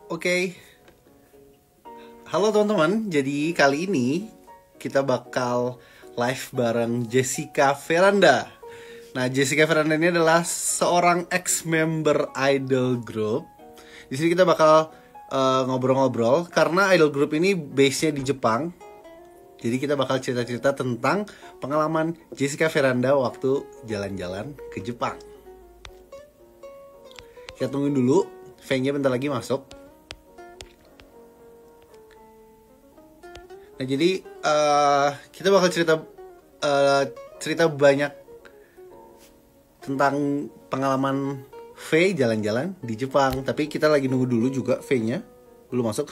Oke, halo teman-teman. Jadi kali ini kita bakal live bareng Jessica Veranda. Nah, Jessica Veranda ini adalah seorang ex-member idol group. Di sini kita bakal ngobrol-ngobrol karena idol group ini base-nya di Jepang. Jadi kita bakal cerita-cerita tentang pengalaman Jessica Veranda waktu jalan-jalan ke Jepang. Kita tungguin dulu, V-nya bentar lagi masuk. Nah, jadi kita bakal cerita banyak tentang pengalaman V jalan-jalan di Jepang. Tapi kita lagi nunggu dulu juga V-nya belum masuk.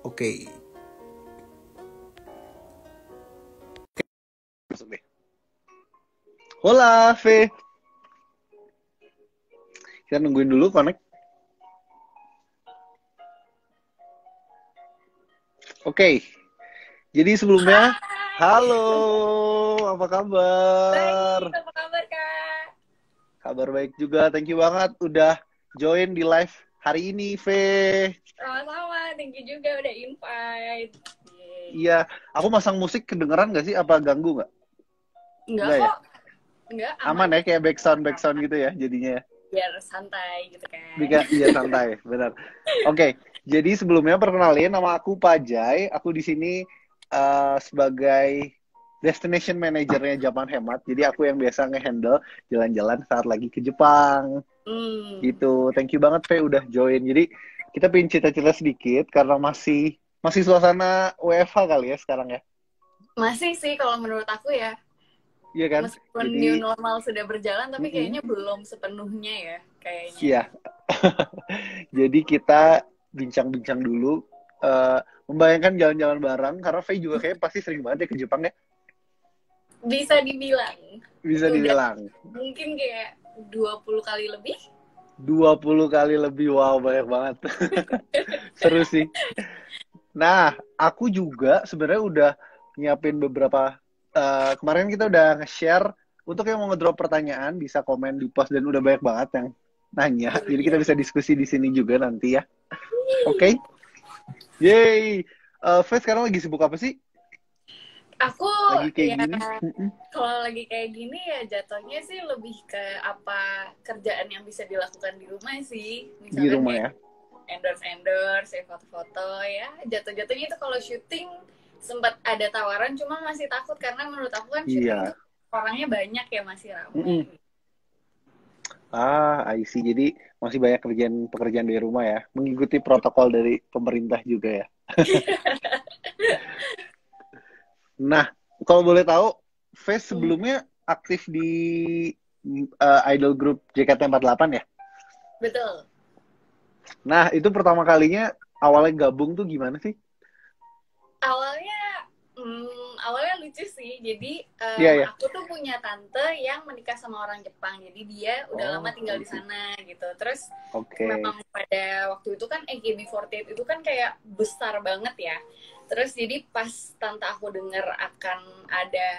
Oke. Masuk deh. Hola V. Kita nungguin dulu connect. Oke. Jadi sebelumnya, halo, apa kabar? Baik, apa kabar Kak? Kabar baik juga, thank you banget udah join di live hari ini, V. Sama-sama, thank you juga udah invite. Iya, aku masang musik kedengeran gak sih? Apa ganggu gak? Enggak Enggak ya? kok, enggak Aman ya, kayak backsound gitu ya jadinya ya? biar santai gitu kan. Iya santai, benar. Oke, jadi sebelumnya perkenalin, nama aku Pajai. Aku di sini sebagai destination manajernya Japan Hemat. Jadi aku yang biasa ngehandle jalan-jalan saat lagi ke Jepang. Gitu. Thank you banget V udah join. Jadi kita pengen cerita-cerita sedikit karena masih suasana WFH kali ya sekarang ya. Masih sih kalau menurut aku ya. Iya kan? Meskipun new normal sudah berjalan, tapi kayaknya belum sepenuhnya ya kayaknya. Iya. Jadi kita bincang-bincang dulu. Membayangkan jalan-jalan bareng karena V juga kayak pasti sering banget ya ke Jepang ya. Bisa dibilang. Bisa dibilang. Mungkin kayak 20 kali lebih. 20 kali lebih, wow banyak banget. Seru sih. Nah, aku juga sebenarnya udah nyiapin beberapa, kemarin kita udah nge-share, untuk yang mau ngedrop pertanyaan bisa komen di post dan udah banyak banget yang nanya. Jadi kita bisa diskusi di sini juga nanti ya. Oke? Yeay! Fes sekarang lagi sibuk apa sih? Aku Lagi kayak ya gini? kalau lagi kayak gini ya jatuhnya sih lebih ke apa kerjaan yang bisa dilakukan di rumah sih. Di Misalkan rumah kayak ya? endorse ya foto-foto ya. Jatuh-jatuhnya itu kalau syuting sempat ada tawaran cuma masih takut karena menurut aku kan syuting Iya. tuh orangnya banyak ya masih ramai. I see. Jadi masih banyak pekerjaan dari rumah ya, mengikuti protokol dari pemerintah juga ya. Nah, kalau boleh tahu, Face sebelumnya aktif di idol group JKT48 ya? Betul. Nah, itu pertama kalinya awalnya gabung tuh gimana sih? Awalnya lucu sih. Jadi Iya. aku tuh punya tante yang menikah sama orang Jepang. Jadi dia udah lama tinggal di sana gitu. Terus memang pada waktu itu kan AKB48 itu kan kayak besar banget ya. Terus jadi pas tante aku denger akan ada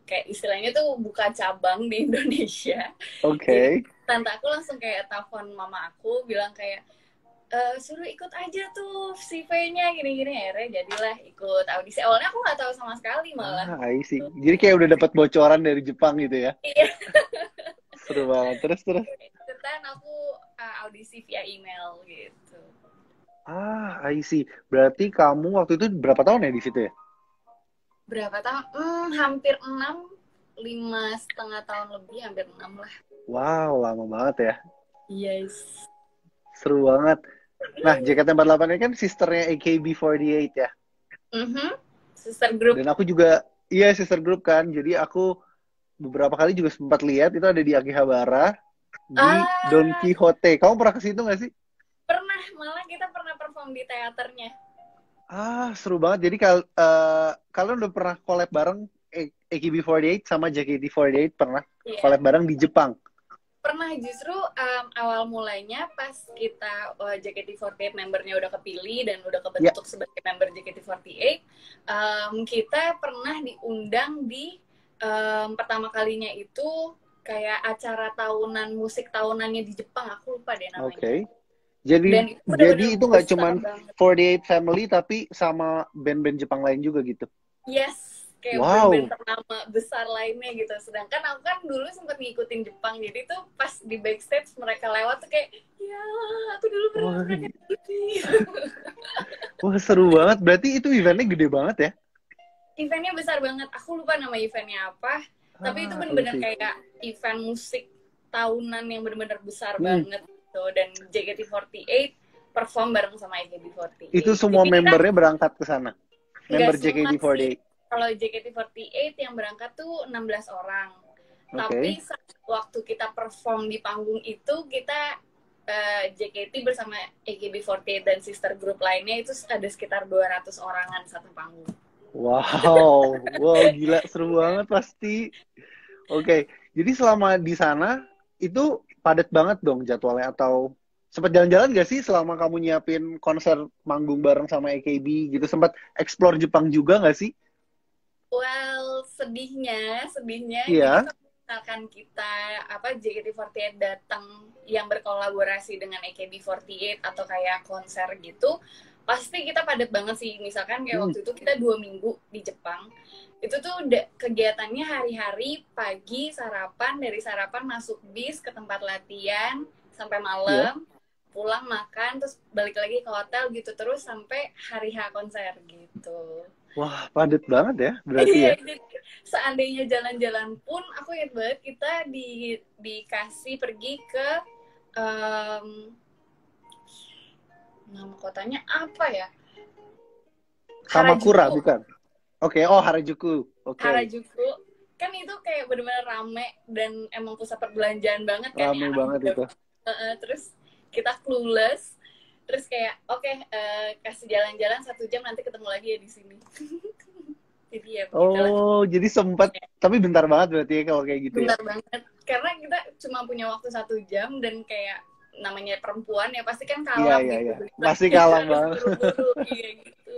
kayak istilahnya tuh buka cabang di Indonesia. Jadi tante aku langsung kayak telepon mama aku bilang kayak suruh ikut aja tuh si V-nya gini-gini, akhirnya jadilah ikut audisi. Awalnya aku nggak tahu sama sekali malah. I see. Jadi kayak udah dapat bocoran dari Jepang gitu ya? Iya. Seru banget. Terus. Ikutan aku audisi via email gitu. I see. Berarti kamu waktu itu berapa tahun ya di situ ya? Berapa tahun? Hampir 6, 5,5 tahun lebih, hampir 6 lah. Wow, lama banget ya. Yes. Seru banget. Nah, JKT48 ini kan sisternya AKB48 ya? Sister group. Dan aku juga, iya sister group kan. Jadi aku beberapa kali juga sempat lihat itu ada di Akihabara, di Don Quixote. Kamu pernah ke situ nggak sih? Pernah, malah kita pernah perform di teaternya. Seru banget. Jadi kalian udah pernah collab bareng AKB48 sama JKT48 pernah collab bareng di Jepang? Pernah, justru awal mulanya pas kita JKT48 membernya udah kepilih dan udah kebentuk sebagai member JKT48, kita pernah diundang di pertama kalinya itu kayak acara tahunan musik tahunannya di Jepang, aku lupa deh namanya. Jadi Dan itu jadi benar-benar itu nggak besar cuman banget. 48 Family tapi sama band-band Jepang lain juga gitu. Yes, kayak band-band Wow. ternama besar lainnya gitu. Sedangkan aku kan dulu sempat ngikutin Jepang, jadi tuh pas di backstage mereka lewat tuh kayak, ya aku dulu pernah Wah, mereka ikuti. wah seru banget. Berarti itu eventnya gede banget ya? Eventnya besar banget. Aku lupa nama eventnya apa, tapi itu Ah, I bener-bener see. kayak event musik tahunan yang bener-bener besar Hmm. banget gitu. Dan JKT48 perform bareng sama Itu AKB48. semua Jadi kita membernya berangkat ke sana. nggak Member semua sih. JKT48. Kalau JKT48 yang berangkat tuh 16 orang. Oke. Tapi waktu kita perform di panggung itu, kita JKT bersama AKB48 dan sister group lainnya itu ada sekitar 200 orangan satu panggung. Wow, wow gila seru banget pasti. Oke, jadi selama di sana itu padat banget dong jadwalnya atau sempat jalan-jalan gak sih selama kamu nyiapin konser manggung bareng sama AKB gitu? Sempat explore Jepang juga gak sih? Well, sedihnya, jadi Iya. kalau misalkan kita JKT48 datang yang berkolaborasi dengan AKB48 atau kayak konser gitu, pasti kita padat banget sih. Misalkan kayak Hmm. waktu itu kita 2 minggu di Jepang, itu tuh kegiatannya hari-hari pagi sarapan, dari sarapan masuk bis ke tempat latihan sampai Iya. malam, pulang makan terus balik lagi ke hotel gitu terus sampai hari H konser gitu. Wah, padat banget ya berarti Iya, ya. jadi seandainya jalan-jalan pun, aku ingat banget kita dikasih pergi ke nama kotanya apa ya? Kamakura Harajuku. bukan? Oke, oh Harajuku. Oke. Harajuku. Kan itu kayak bener-bener rame dan emang pusat perbelanjaan banget kan Rame ya, anak banget muda. itu. Terus kita clueless, terus kayak oke, kasih jalan-jalan 1 jam nanti ketemu lagi ya di sini. Jadi ya begitulah. Oh, jadi sempat tapi bentar banget berarti ya kalau kayak gitu ya. Bentar banget karena kita cuma punya waktu 1 jam dan kayak namanya perempuan ya pasti kan Iya, kalap iya, gitu, iya. Masih kalah harus banget. buru-buru kayak gitu.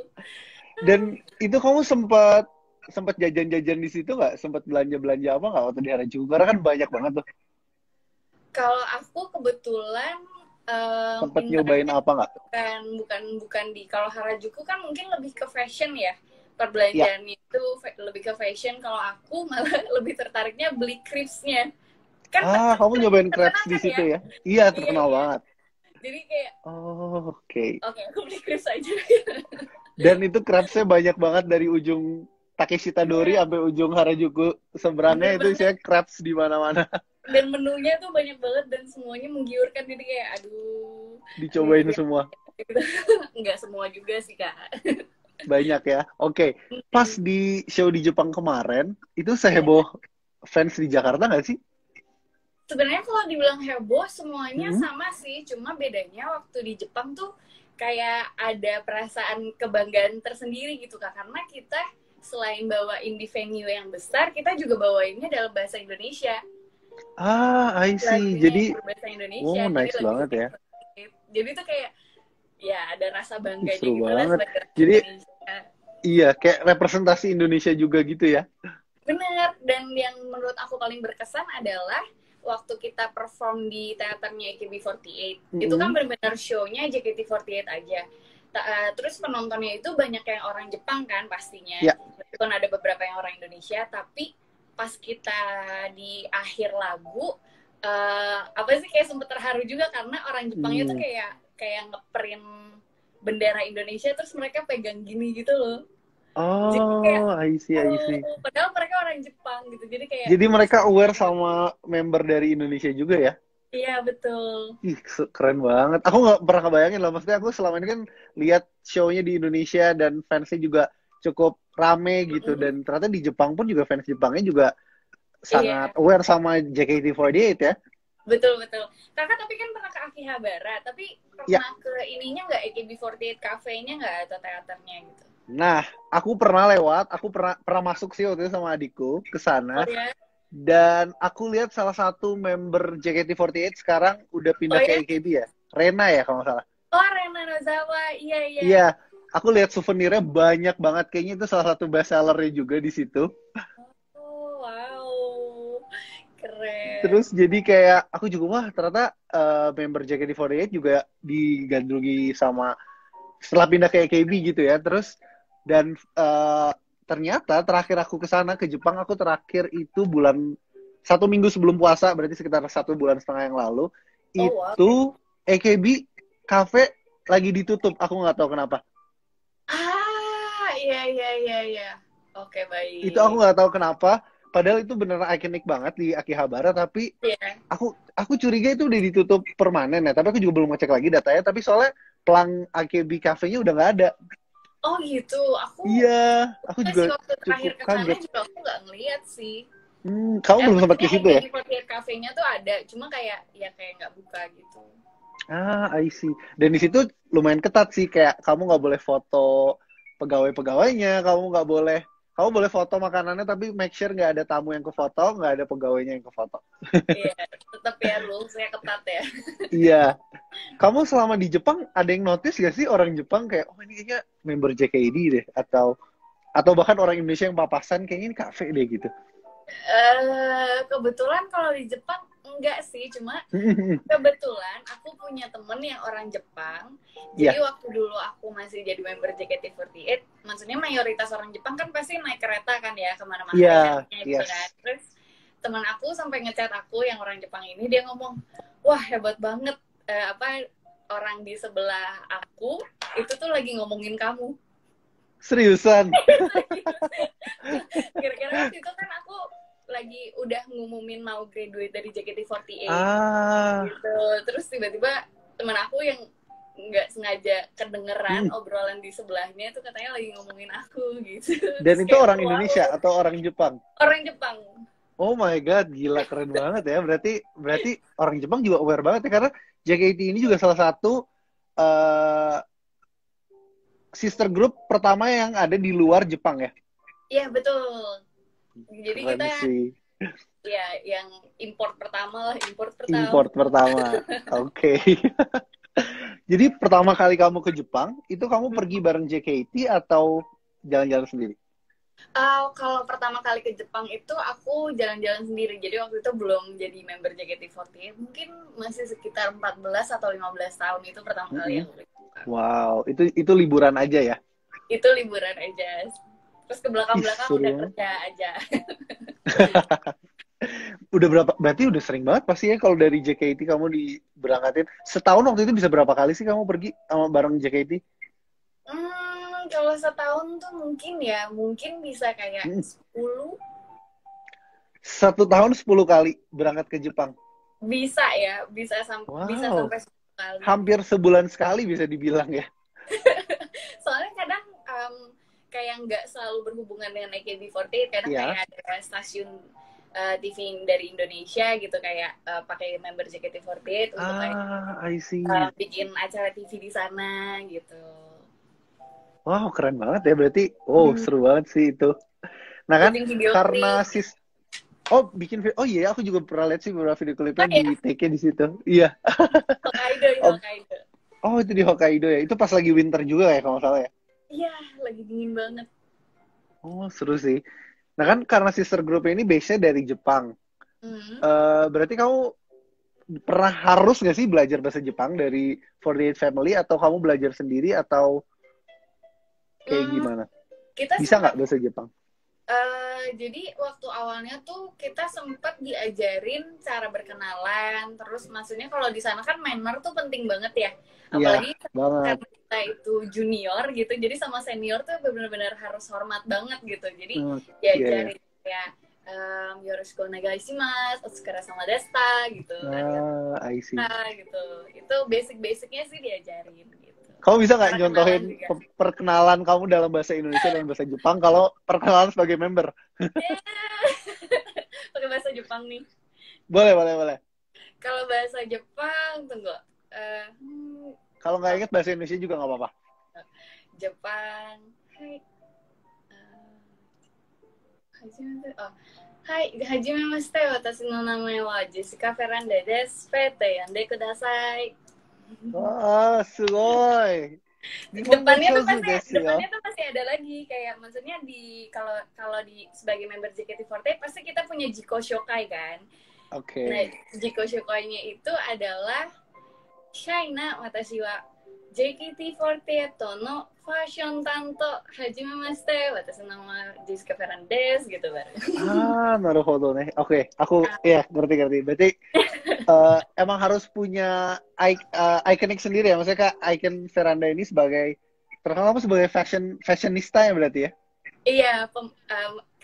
Dan itu kamu sempat sempat jajan-jajan di situ nggak? Sempat belanja-belanja apa nggak waktu di Harajuku? Karena kan banyak banget tuh. Kalau aku kebetulan Sempat nyobain internnya apa nggak? bukan di, kalau Harajuku kan mungkin lebih ke fashion ya, Iya. perbelanjaan itu lebih ke fashion. Kalau aku malah lebih tertariknya beli crepes-nya, kan Ah, kamu crepes nyobain crepes terkenal di kan situ ya. ya? Iya, Iya, terkenal iya, banget. jadi kayak Oh, oke. oke, aku beli crepes aja. Dan itu crepesnya banyak banget dari ujung Takeshi Tadori Iya, sampai ujung Harajuku seberangnya bener itu banget. isinya crepes di mana-mana. Dan menunya tuh banyak banget dan semuanya menggiurkan, jadi kayak aduh, ini Dicobain dia semua. gitu. Nggak semua juga sih kak. Banyak ya. Oke. Pas di show di Jepang kemarin, itu Iya, seheboh fans di Jakarta nggak sih? sebenarnya kalau dibilang heboh semuanya Hmm? sama sih, cuma bedanya waktu di Jepang tuh kayak ada perasaan kebanggaan tersendiri gitu kak, karena kita selain bawain di venue yang besar, kita juga bawainnya dalam bahasa Indonesia, Ah, I see. lagunya Jadi, yang berbahasa Indonesia, oh jadi nice lagu banget ya. jadi tuh kayak ya ada rasa bangganya Seru gitu lah banget. sebagai orang Jadi, Indonesia. iya, kayak representasi Indonesia juga gitu ya. Bener, dan yang menurut aku paling berkesan adalah waktu kita perform di teaternya AKB48. Itu kan Mm-mm. benar-benar show-nya JKT48 aja. Terus penontonnya itu banyak yang orang Jepang kan pastinya. Ya. Meskipun ada beberapa yang orang Indonesia, tapi pas kita di akhir lagu, apa sih kayak sempet terharu juga karena orang Jepangnya tuh Hmm. kayak ngeprint bendera Indonesia terus mereka pegang gini gitu loh. Jadi kayak Oh, I see, I see. padahal mereka orang Jepang gitu, jadi kayak Jadi mereka aware sama member dari Indonesia juga ya? iya betul. Ih, keren banget. Aku nggak pernah kebayangin loh. Maksudnya aku selama ini kan lihat show-nya di Indonesia dan fansnya juga cukup rame gitu. Dan ternyata di Jepang pun juga fans Jepangnya juga sangat Iya, aware sama JKT48 ya. betul betul. Kakak tapi kan pernah ke Akihabara, tapi Ya, pernah ke ininya nggak, AKB48 cafe-nya nggak atau teaternya gitu? nah aku pernah lewat, aku pernah masuk sih waktu itu sama adikku ke Oh sana. ya, Dan aku lihat salah satu member JKT48 sekarang udah oh pindah ke ya, AKB ya. Rena ya kalau nggak salah. oh Rena Nozawa, iya iya. Iya, aku lihat souvenirnya banyak banget. Kayaknya itu salah satu best sellernya juga di situ. Oh wow, keren. Terus jadi kayak aku juga wah ternyata member JKT48 juga digandrungi sama setelah pindah ke AKB gitu ya. Terus dan ternyata terakhir aku ke sana ke Jepang aku terakhir itu bulan 1 minggu sebelum puasa, berarti sekitar 1,5 bulan yang lalu. Oh, wow. Itu AKB cafe lagi ditutup, aku nggak tahu kenapa. Iya. Oke, Itu aku baik. nggak tahu kenapa. Padahal itu beneran ikonik banget di Akihabara, tapi Iya. aku curiga itu udah ditutup permanen ya. Tapi aku juga belum ngecek lagi datanya. Tapi soalnya pelang AKB cafe-nya udah nggak ada. Oh gitu, Iya, aku enggak juga sih waktu terakhir cukup ke sana kaget. juga aku nggak ngeliat sih. Kamu belum sempat ke Maksudnya situ ya? AKB48 cafe-nya tuh ada, cuma kayak ya kayak nggak buka gitu. I see. Dan di situ lumayan ketat sih, kayak kamu nggak boleh foto pegawai-pegawainya, kamu boleh foto makanannya, tapi make sure nggak ada tamu yang ke foto, nggak ada pegawainya yang ke foto. Iya, tetap ya rules-nya ketat ya. Iya. Kamu selama di Jepang ada yang notice gak sih orang Jepang kayak oh ini kayaknya member JKT deh atau bahkan orang Indonesia yang papasan kayaknya ini kafe deh gitu. Kebetulan kalau di Jepang enggak sih, cuma kebetulan aku punya temen yang orang Jepang. Jadi waktu dulu aku masih jadi member JKT48, maksudnya mayoritas orang Jepang kan pasti naik kereta kan ya kemana-mana gitu kan. Terus teman aku sampai ngechat aku yang orang Jepang ini, dia ngomong, wah hebat banget, orang di sebelah aku itu tuh lagi ngomongin kamu. Seriusan? Kira-kira waktu itu kan aku lagi udah ngumumin mau graduate dari JKT48 gitu. Terus tiba-tiba teman aku yang nggak sengaja kedengeran obrolan di sebelahnya itu katanya lagi ngomongin aku gitu. Dan itu orang Indonesia atau orang Jepang? Orang Jepang. Oh my god, gila keren banget ya. Berarti orang Jepang juga aware banget ya karena JKT ini juga salah satu sister group pertama yang ada di luar Jepang ya. Iya, betul. Jadi keren kita sih. Ya, yang import pertama. Import pertama. Oke. Jadi pertama kali kamu ke Jepang, itu kamu pergi bareng JKT atau jalan-jalan sendiri? Kalau pertama kali ke Jepang itu aku jalan-jalan sendiri. Jadi waktu itu belum jadi member JKT48. Mungkin masih sekitar 14 atau 15 tahun itu pertama kali yang ke Jepang. Wow, itu liburan aja ya? Itu liburan aja. Terus ke belakang-belakang udah kerja aja. Berarti udah sering banget pasti ya kalau dari JKT kamu diberangkatin. Setahun waktu itu bisa berapa kali sih kamu pergi sama bareng JKT? Kalau setahun tuh mungkin bisa kayak 10. 1 tahun 10 kali berangkat ke Jepang? Bisa ya, bisa sampai 10 kali. Hampir sebulan sekali bisa dibilang ya. Soalnya kadang kayak nggak selalu berhubungan dengan AKB48, kadang kayak ada stasiun TV dari Indonesia gitu kayak pakai member JKT48 untuk kayak bikin acara TV di sana gitu. Wow, keren banget ya berarti. Seru banget sih itu. Nah kan karena bikin video. Oh iya, aku juga pernah lihat sih beberapa video klipnya di take di situ. Iya. Hokkaido. Oh, itu di Hokkaido ya. Itu pas lagi winter juga ya kalau nggak salah ya. Iya, lagi dingin banget. Oh, seru sih. Nah kan karena sister group ini base-nya dari Jepang. Berarti kamu pernah harus nggak sih belajar bahasa Jepang dari 48 Family atau kamu belajar sendiri atau kayak gimana? Bisa nggak bahasa Jepang? Jadi waktu awalnya tuh kita sempat diajarin cara berkenalan, terus maksudnya kalau di sana kan manner tuh penting banget ya, apalagi karena kita itu junior gitu, jadi sama senior tuh benar-benar harus hormat banget gitu, jadi diajarin kayak yoroshiku onegaishimasu, otsukara sama desta gitu, I see. gitu, itu basic-basicnya sih diajarin gitu. Kamu bisa nggak nyontohin perkenalan kamu dalam bahasa Indonesia dan bahasa Jepang kalau perkenalan sebagai member? Pakai bahasa Jepang nih. Boleh. Kalau bahasa Jepang, tunggu. Kalau nggak ingat bahasa Indonesia juga nggak apa-apa. Jepang. Hai, hajimemashite, watashi no namae wa Jessica Ferranda desu. Fete yande kudasai. Wah, sugoi. Depannya tuh masih ada lagi, kayak maksudnya kalau di sebagai member JKT48 pasti kita punya Jiko Shokai kan. Oke. Nah, Jiko Shokoi-nya itu adalah Shaina Watashi wa JKT48 no fashion tanto hajimemashite watashi nama Jessica Fernandez gitu baru. Naruhodo nih. Oke, aku ya ngerti. Berarti emang harus punya ikonik sendiri ya. Maksudnya Kak, icon Veranda ini terkenal sebagai fashionista ya berarti ya? Iya,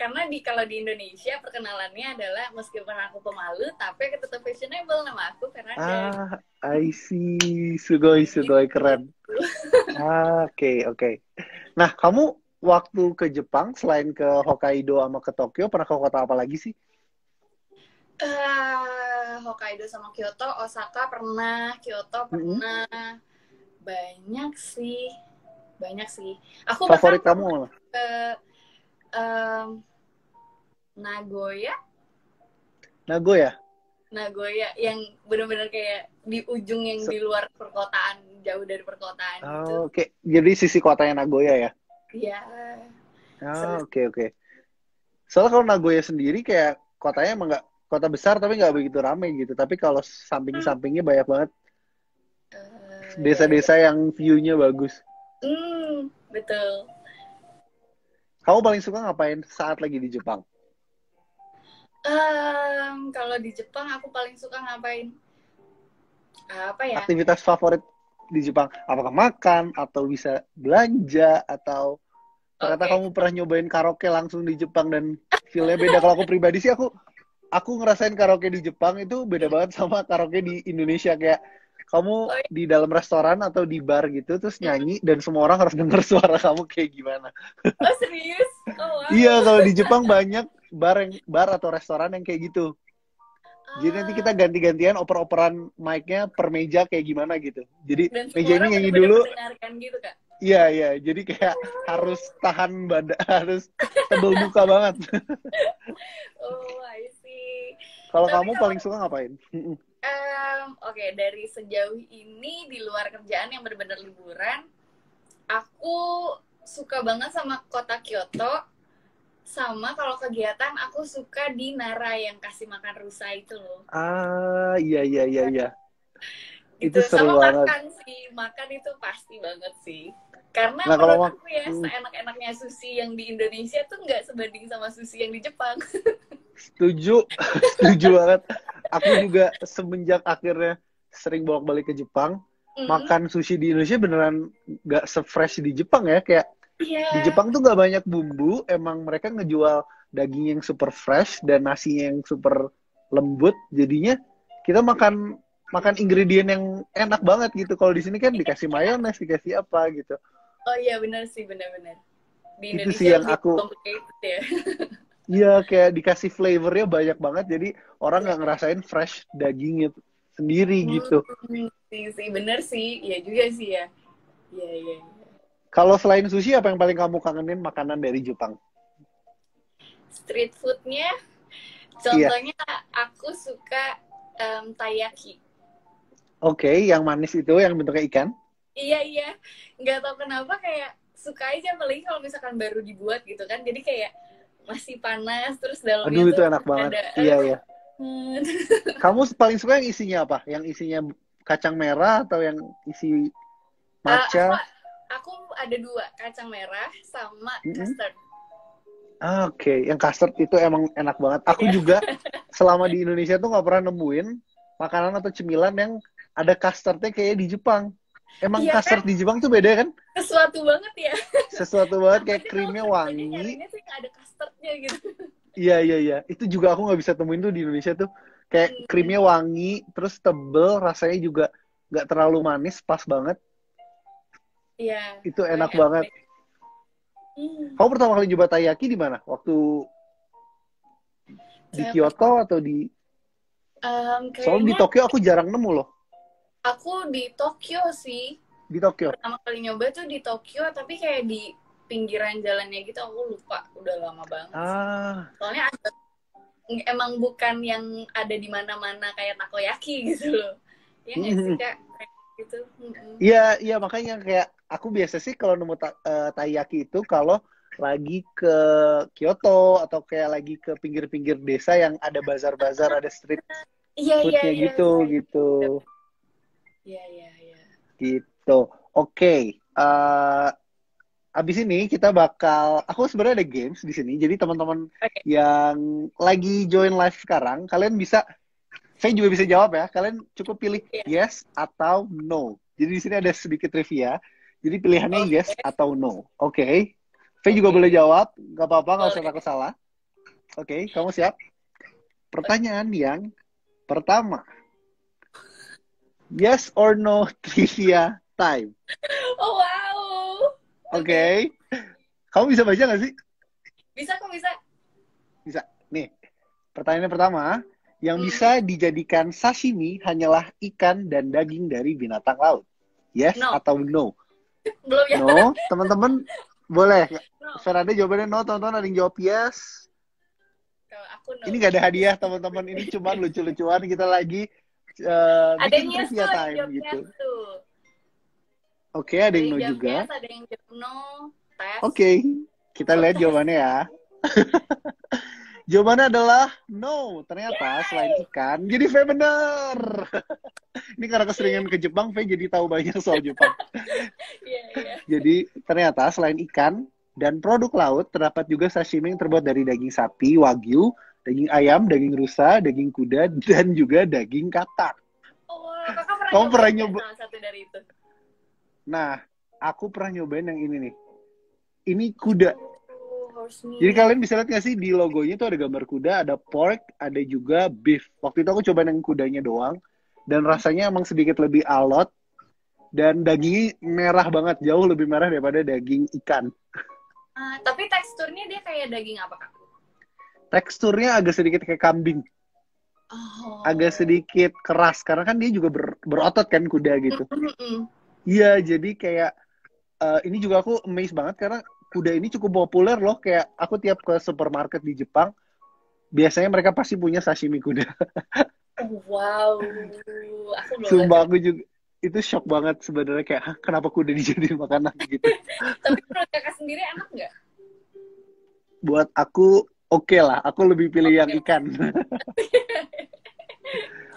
karena kalau di Indonesia perkenalannya adalah meskipun aku pemalu, tapi aku tetap fashionable, nama aku Fernanda. I see. Sugoi, keren. Oke. Nah, kamu waktu ke Jepang, selain ke Hokkaido sama ke Tokyo, pernah ke kota apa lagi sih? Hokkaido sama Kyoto, Osaka pernah, Kyoto pernah. Banyak sih. Aku Favorit bahkan kamu mana? ke Nagoya yang benar-benar kayak di ujung yang di luar perkotaan, jauh dari perkotaan gitu. Oke. Jadi sisi kotanya Nagoya ya? Iya. Oke. Soalnya kalau Nagoya sendiri kayak kotanya emang nggak kota besar tapi nggak begitu ramai gitu. Tapi kalau samping-sampingnya banyak banget desa-desa yang view-nya bagus. Betul. Kamu paling suka ngapain saat lagi di Jepang? Kalau di Jepang aku paling suka ngapain? Apa ya? Aktivitas favorit di Jepang? Apakah makan atau bisa belanja atau ternyata kamu pernah nyobain karaoke langsung di Jepang dan feel-nya beda? Kalau aku pribadi sih aku ngerasain karaoke di Jepang itu beda banget sama karaoke di Indonesia. Kayak kamu di dalam restoran atau di bar gitu terus nyanyi dan semua orang harus denger suara kamu kayak gimana. Oh serius? Oh wow. Iya, kalau di Jepang banyak bar atau restoran yang kayak gitu. Jadi nanti kita ganti-gantian oper-operan mic-nya per meja kayak gimana gitu. Jadi dan meja ini nyanyi bener-bener dulu. mendengarkan gitu Kak? Iya. Jadi kayak harus tahan badan, harus tebel muka banget. Oh, I see. Kalau kamu paling suka ngapain? Oke, dari sejauh ini di luar kerjaan yang benar-benar liburan, aku suka banget sama kota Kyoto. Sama kalau kegiatan aku suka di Nara yang kasih makan rusa itu loh. Iya. Itu seru banget. Makan itu pasti banget sih. Karena menurut aku ya seenak-enaknya sushi yang di Indonesia tuh nggak sebanding sama sushi yang di Jepang. Setuju banget. Aku juga semenjak akhirnya sering bolak-balik ke Jepang, makan sushi di Indonesia beneran nggak se-fresh di Jepang ya. Kayak di Jepang tuh nggak banyak bumbu, emang mereka ngejual daging yang super fresh dan nasi yang super lembut. Jadinya kita makan ingredient yang enak banget gitu. Kalau di sini kan dikasih mayones, dikasih apa gitu. Oh iya benar sih, benar-benar. Di Indonesia itu sih yang aku ya. Iya, kayak dikasih flavornya banyak banget, jadi orang nggak ngerasain fresh dagingnya sendiri gitu. Sih, bener sih. Iya juga sih ya. Iya. Kalau selain sushi, apa yang paling kamu kangenin makanan dari Jepang? Street foodnya, contohnya aku suka taiyaki. Oke, yang manis itu, yang bentuknya ikan? Iya. Nggak tahu kenapa kayak suka aja, apalagi kalau misalkan baru dibuat gitu kan. Jadi kayak masih panas, terus dalamnya itu enak banget. Iya. Kamu paling suka yang isinya apa? Yang isinya kacang merah atau yang isi matcha? Aku ada 2, kacang merah sama custard. Oke, yang custard itu emang enak banget. Aku juga selama di Indonesia tuh nggak pernah nemuin makanan atau cemilan yang ada custardnya kayak di Jepang. Emang custard di Jepang tuh beda kan? Sesuatu banget ya. Sesuatu banget, kayak krimnya wangi. Nyarinya tuh ada custardnya gitu. Iya. Itu juga aku nggak bisa temuin tuh di Indonesia tuh. Kayak krimnya wangi, terus tebel, rasanya juga nggak terlalu manis, pas banget. Iya. Itu enak banget. Kamu pertama kali coba taiyaki di mana? Waktu di Kyoto atau di... Soalnya di Tokyo aku jarang nemu loh. Aku di Tokyo sih. Di Tokyo? Pertama kali nyoba tuh di Tokyo, tapi kayak di pinggiran jalannya gitu, aku lupa. Udah lama banget. Soalnya emang bukan yang ada di mana-mana kayak takoyaki gitu loh. Ya nggak sih, Kak? Iya, makanya kayak aku biasa sih kalau nemu taiyaki itu kalau lagi ke Kyoto atau kayak lagi ke pinggir-pinggir desa yang ada bazar-bazar, ada street Iya, iya, foodnya iya, gitu iya. gitu Iya, iya, iya. gitu. Oke, abis ini kita bakal, aku sebenarnya ada games di sini. Jadi teman-teman Oke. yang lagi join live sekarang, kalian bisa, saya juga bisa jawab ya. Kalian cukup pilih Iya. yes atau no. Jadi di sini ada sedikit trivia. Jadi pilihannya Oke. yes atau no. Oke. Faye juga Oke. boleh jawab, nggak apa-apa, nggak usah Boleh. takut salah. Oke, kamu siap? Pertanyaan yang pertama, yes or no trivia time. Oh, wow. Oke. Kamu bisa baca nggak sih? Bisa kok, bisa. Bisa. Nih, pertanyaan pertama, yang bisa dijadikan sashimi hanyalah ikan dan daging dari binatang laut. Yes No. atau no? Belum ya? No, teman-teman boleh. No. Ferada jawabannya no, teman-teman ada yang jawab yes. Kalau aku no. Ini gak ada hadiah, teman-teman. Ini cuma lucu-lucuan. Kita lagi Ada bikin yang yes trivia tuh, time yang jawab gitu. yes tuh. Oke, ada yang no jawab juga. yes, ada yang jawab no. Tes. Oke, kita lihat jawabannya ya. Jawabannya adalah no. Ternyata selain ikan, jadi Faye bener. Ini karena keseringan ke Jepang, Faye jadi tahu banyak soal Jepang. Iya, iya. Jadi ternyata selain ikan dan produk laut, terdapat juga sashimi yang terbuat dari daging sapi, wagyu, daging ayam, daging rusa, daging kuda, dan juga daging katak. Oh, kakak pernah Kamu pernah nyobain nggak nyoba? salah satu dari itu? Nah, aku pernah nyobain yang ini nih. Ini kuda. Oh, horse meat. Jadi kalian bisa lihat nggak sih di logonya tuh ada gambar kuda, ada pork, ada juga beef. Waktu itu aku coba yang kudanya doang, dan rasanya emang sedikit lebih alot, dan dagingnya merah banget, jauh lebih merah daripada daging ikan. Tapi teksturnya dia kayak daging apa, Kak? Teksturnya agak sedikit kayak kambing, Oh. agak sedikit keras, karena kan dia juga berotot kan kuda gitu. Iya, jadi kayak ini juga aku amazed banget karena kuda ini cukup populer loh. Kayak aku tiap ke supermarket di Jepang, biasanya mereka pasti punya sashimi kuda. Wow, aku belum Sumpah lihat. aku juga itu shock banget sebenarnya kayak "Hah, kenapa kuda dijadiin makanan gitu. Tapi menurut kakak sendiri enak nggak? Buat aku oke lah, aku lebih pilih yang ikan.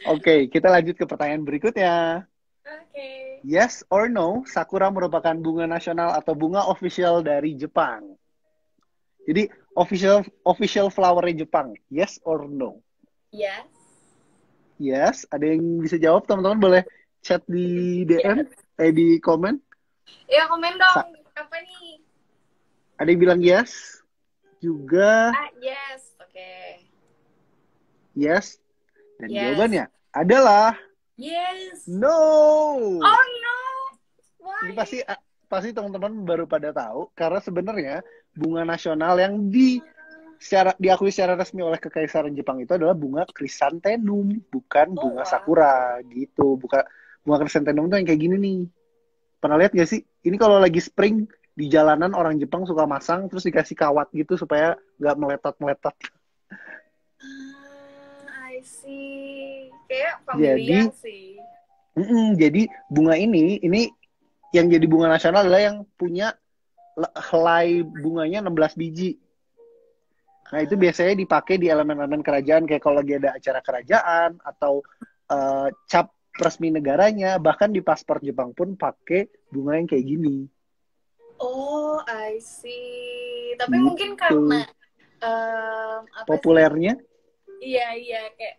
Oke, kita lanjut ke pertanyaan berikutnya. Oke. Yes or no, sakura merupakan bunga nasional atau bunga official dari Jepang? Jadi official flower-nya Jepang. Yes or no? Yes. Yes, ada yang bisa jawab, teman-teman boleh chat di DM, di komen. Ya, komen dong. Apa nih? Ada yang bilang yes juga. Yes. Oke. Yes. Dan Yes. jawabannya adalah yes. No. Oh no. Why? Ini pasti teman-teman baru pada tahu karena sebenarnya bunga nasional yang diakui secara resmi oleh Kekaisaran Jepang itu adalah bunga Chrysanthemum, bukan bunga sakura gitu. Bunga Chrysanthemum tuh yang kayak gini nih. Pernah lihat gak sih? Ini kalau lagi spring di jalanan orang Jepang suka masang terus dikasih kawat gitu supaya nggak meletot-meletot. I see. Kayak familiar sih. Jadi bunga ini yang jadi bunga nasional adalah yang punya helai bunganya 16 biji. Nah, itu biasanya dipakai di elemen-elemen kerajaan, kayak kalau lagi ada acara kerajaan, atau cap resmi negaranya, bahkan di paspor Jepang pun pakai bunga yang kayak gini. Oh, I see. Tapi mungkin karena populernya? Iya, kayak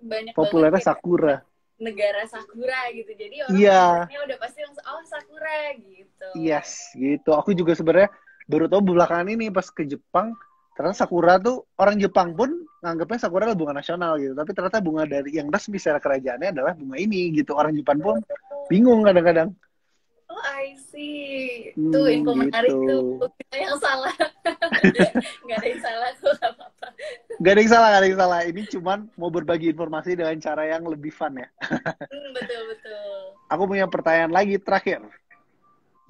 banyak populernya banget sakura. Negara sakura gitu. Jadi orang udah pasti langsung sakura gitu. Yes, gitu. Aku juga sebenarnya baru tahu belakangan ini pas ke Jepang, ternyata sakura tuh orang Jepang pun nganggapnya sakura adalah bunga nasional gitu. Tapi ternyata bunga dari yang resmi secara kerajaannya adalah bunga ini gitu. Orang Jepang pun bingung kadang-kadang. Oh, I see. Tuh info menarik tuh. Kita yang salah. Gak ada yang salah tuh, gak apa-apa. Gak ada yang salah. Ini cuman mau berbagi informasi dengan cara yang lebih fun ya. Betul. Aku punya pertanyaan lagi terakhir.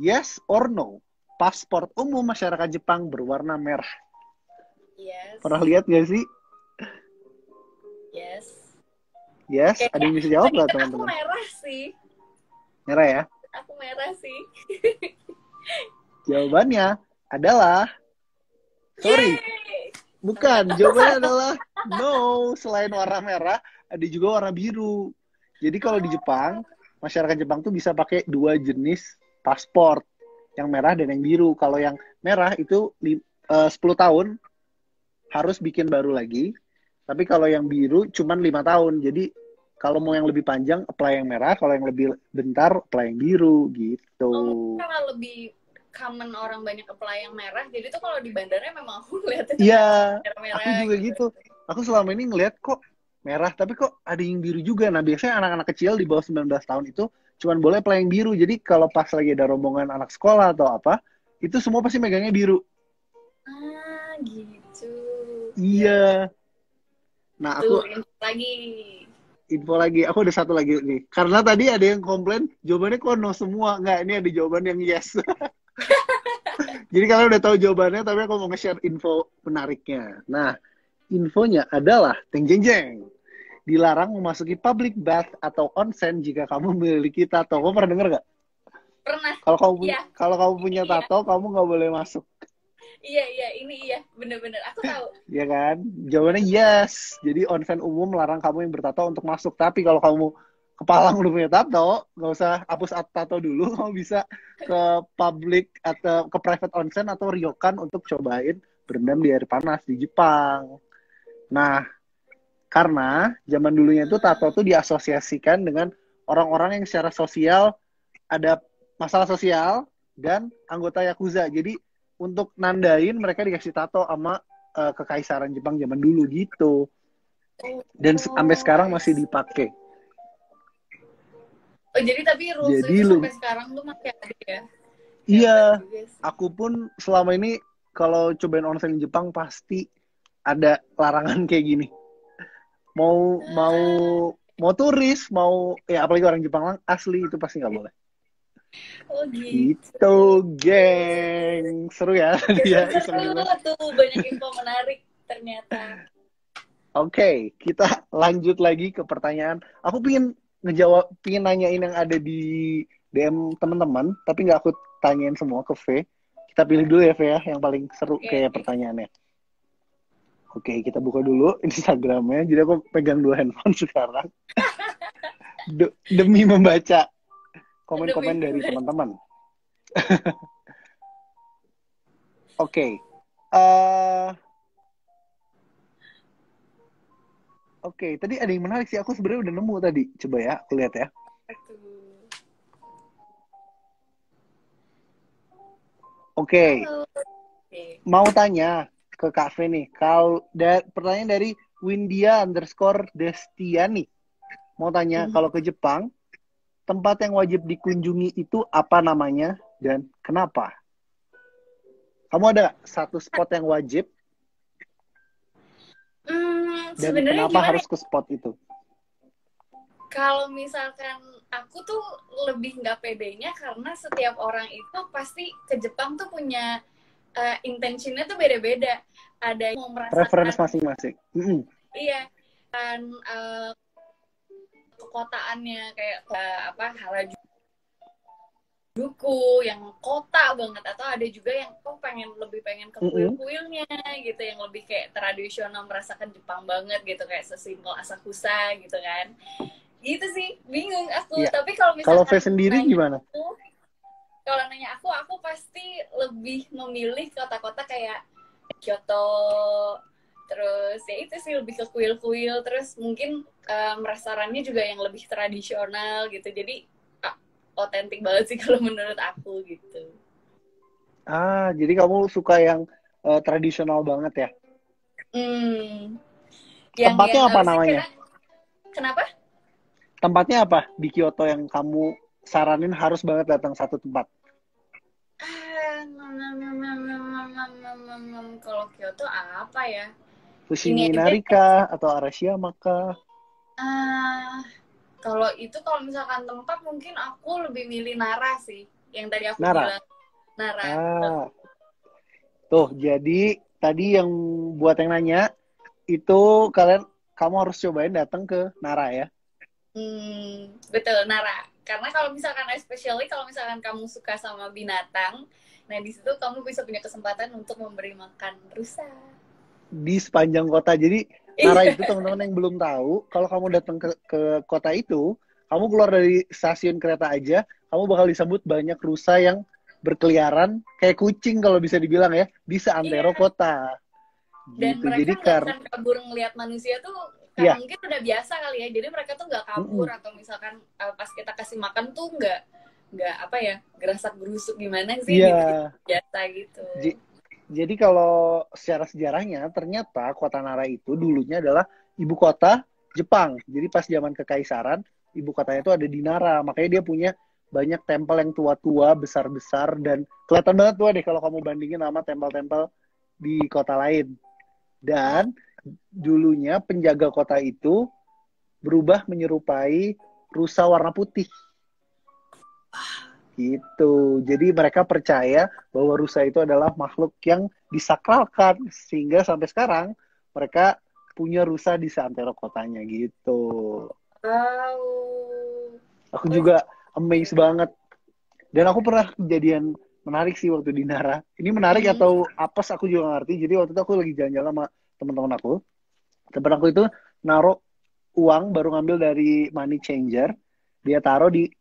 Yes or no? Paspor umum masyarakat Jepang berwarna merah. Yes. Pernah lihat gak sih? Yes. Yes, ada yang bisa jawab nggak teman-teman? Aku merah sih. Merah ya? Aku merah sih. Jawabannya adalah Sorry, Yeay. bukan. Jawabannya adalah no. Selain warna merah, ada juga warna biru. Jadi kalau di Jepang, masyarakat Jepang tuh bisa pakai 2 jenis paspor, yang merah dan yang biru. Kalau yang merah itu 10 tahun harus bikin baru lagi. Tapi kalau yang biru cuman 5 tahun. Jadi kalau mau yang lebih panjang, apply yang merah. Kalau yang lebih bentar, apply yang biru gitu. Karena lebih common orang banyak apply yang merah. Jadi tuh kalau di bandara memang aku lihatnya Iya, merah-merah aku juga gitu. Aku selama ini ngeliat kok merah, tapi kok ada yang biru juga. Nah, biasanya anak-anak kecil di bawah 19 tahun itu cuman boleh apply yang biru. Jadi kalau pas lagi ada rombongan anak sekolah atau apa, itu semua pasti megangnya biru. Ah, gitu. Iya. Nah, Tuh, aku info lagi. aku ada satu lagi nih. Karena tadi ada yang komplain, jawabannya kok no semua. Nggak, ini ada jawaban yang yes. Jadi kalian udah tahu jawabannya, tapi aku mau nge-share info menariknya. Nah, infonya adalah, teng jeng jeng, dilarang memasuki public bath atau onsen jika kamu memiliki tato. Kamu pernah denger nggak? Pernah. Kalau kalau kamu punya Iya. tato, kamu nggak boleh masuk. Iya, ini iya, bener-bener. Aku tahu. Ya kan? Jawabannya yes. Jadi onsen umum melarang kamu yang bertato untuk masuk. Tapi kalau kamu kepala udah punya tato, nggak usah hapus tato dulu. Kamu bisa ke public atau ke private onsen atau ryokan untuk cobain berendam di air panas di Jepang. Nah, karena zaman dulunya itu tato tuh diasosiasikan dengan orang-orang yang secara sosial ada masalah sosial dan anggota Yakuza. Jadi untuk nandain mereka dikasih tato sama kekaisaran Jepang zaman dulu gitu. Dan sampai sekarang masih dipakai. Oh, jadi tapi rules Jadi itu sampai sekarang tuh masih ada ya? Iya, aku pun selama ini kalau cobain onsen di Jepang pasti ada larangan kayak gini. Mau turis, mau ya apalagi orang Jepang asli itu pasti nggak boleh. Oh gitu, geng. Seru ya? Ya, seru tuh, banyak info menarik ternyata. Oke, kita lanjut lagi ke pertanyaan. Aku pingin nanyain yang ada di DM teman-teman, tapi nggak aku tanyain semua ke V. Kita pilih dulu ya, V ya, yang paling seru kayak pertanyaannya. Oke, kita buka dulu Instagramnya. Jadi aku pegang 2 handphone sekarang. Demi membaca komen-komen dari teman-teman. Oke. Oke, tadi ada yang menarik sih. Aku sebenarnya udah nemu tadi. Coba ya, aku lihat ya. Oke. Mau tanya ke Kak V nih. Pertanyaan dari Windia_Destiani. Mau tanya, kalau ke Jepang, tempat yang wajib dikunjungi itu apa namanya dan kenapa? Kamu ada satu spot yang wajib? Dan kenapa harus ke spot itu? Kalau misalkan aku tuh lebih nggak pedenya karena setiap orang itu pasti ke Jepang tuh punya intentionnya tuh beda-beda. Ada yang mau merasakan preference masing-masing. Iya, kan kekotaannya kayak Harajuku yang kota banget, atau ada juga yang lebih pengen ke kuil-kuilnya gitu, yang lebih kayak tradisional, merasakan Jepang banget gitu, kayak sesimpel Asakusa gitu kan. Gitu sih, bingung aku. Ya. Tapi kalau misalkan V sendiri gimana? Kalau nanya aku pasti lebih memilih kota-kota kayak Kyoto, terus ya itu sih, lebih ke kuil-kuil, terus mungkin restorannya juga yang lebih tradisional gitu, jadi otentik banget sih kalau menurut aku gitu. Jadi kamu suka yang tradisional banget ya? Tempatnya apa namanya? Kenapa? Tempatnya apa di Kyoto yang kamu saranin harus banget datang satu tempat? Kalau Kyoto apa ya? Fushimi-inari kah atau Arashiyama kah? Kalau misalkan tempat, mungkin aku lebih milih Nara sih, yang tadi aku bilang. Nara. Tuh, jadi tadi yang buat yang nanya itu kamu harus cobain datang ke Nara ya. Betul, Nara. Karena kalau misalkan especially kalau misalkan kamu suka sama binatang, nah di situ kamu bisa punya kesempatan untuk memberi makan rusa di sepanjang kota. Jadi Nara itu teman-teman yang belum tahu, kalau kamu datang ke kota itu, kamu keluar dari stasiun kereta aja, kamu bakal disambut banyak rusa yang berkeliaran kayak kucing kalau bisa dibilang ya di seantero kota. Dan Gitu. mereka Jadi nggak akan kabur ngelihat manusia tuh karena mungkin udah biasa kali ya. Jadi mereka tuh nggak kabur atau misalkan pas kita kasih makan tuh nggak apa ya, gerasak gerusuk gimana sih gitu. Biasa gitu. Jadi kalau secara sejarahnya ternyata kota Nara itu dulunya adalah ibu kota Jepang. Jadi pas zaman kekaisaran ibu kotanya itu ada di Nara. Makanya dia punya banyak tempel yang tua-tua, besar-besar, dan kelihatan banget tua deh kalau kamu bandingin sama tempel-tempel di kota lain. Dan dulunya penjaga kota itu berubah menyerupai rusa warna putih. Gitu. Jadi mereka percaya bahwa rusa itu adalah makhluk yang disakralkan. Sehingga sampai sekarang mereka punya rusa di seantero kotanya gitu. Aku juga amazed banget. Dan aku pernah kejadian menarik sih waktu di Nara. Ini menarik atau apes aku juga ngerti. Jadi waktu itu aku lagi jalan-jalan sama teman-teman aku. Teman aku itu naruh uang baru ngambil dari money changer. Dia taruh di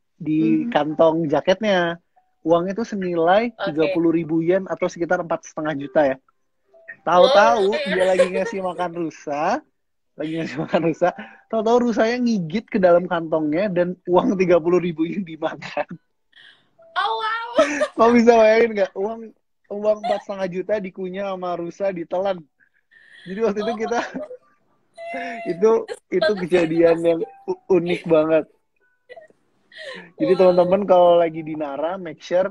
kantong jaketnya. Uang itu senilai 30.000 yen atau sekitar 4,5 juta ya. Tahu-tahu dia lagi ngasih makan rusa. Tahu-tahu rusanya ngigit ke dalam kantongnya dan uang 30.000 yen dimakan. Oh wow. Kau bisa bayangin nggak uang 4,5 juta dikunyah sama rusa ditelan. Jadi waktu itu kita itu kejadian yang unik banget. Jadi teman-teman kalau lagi di Nara make sure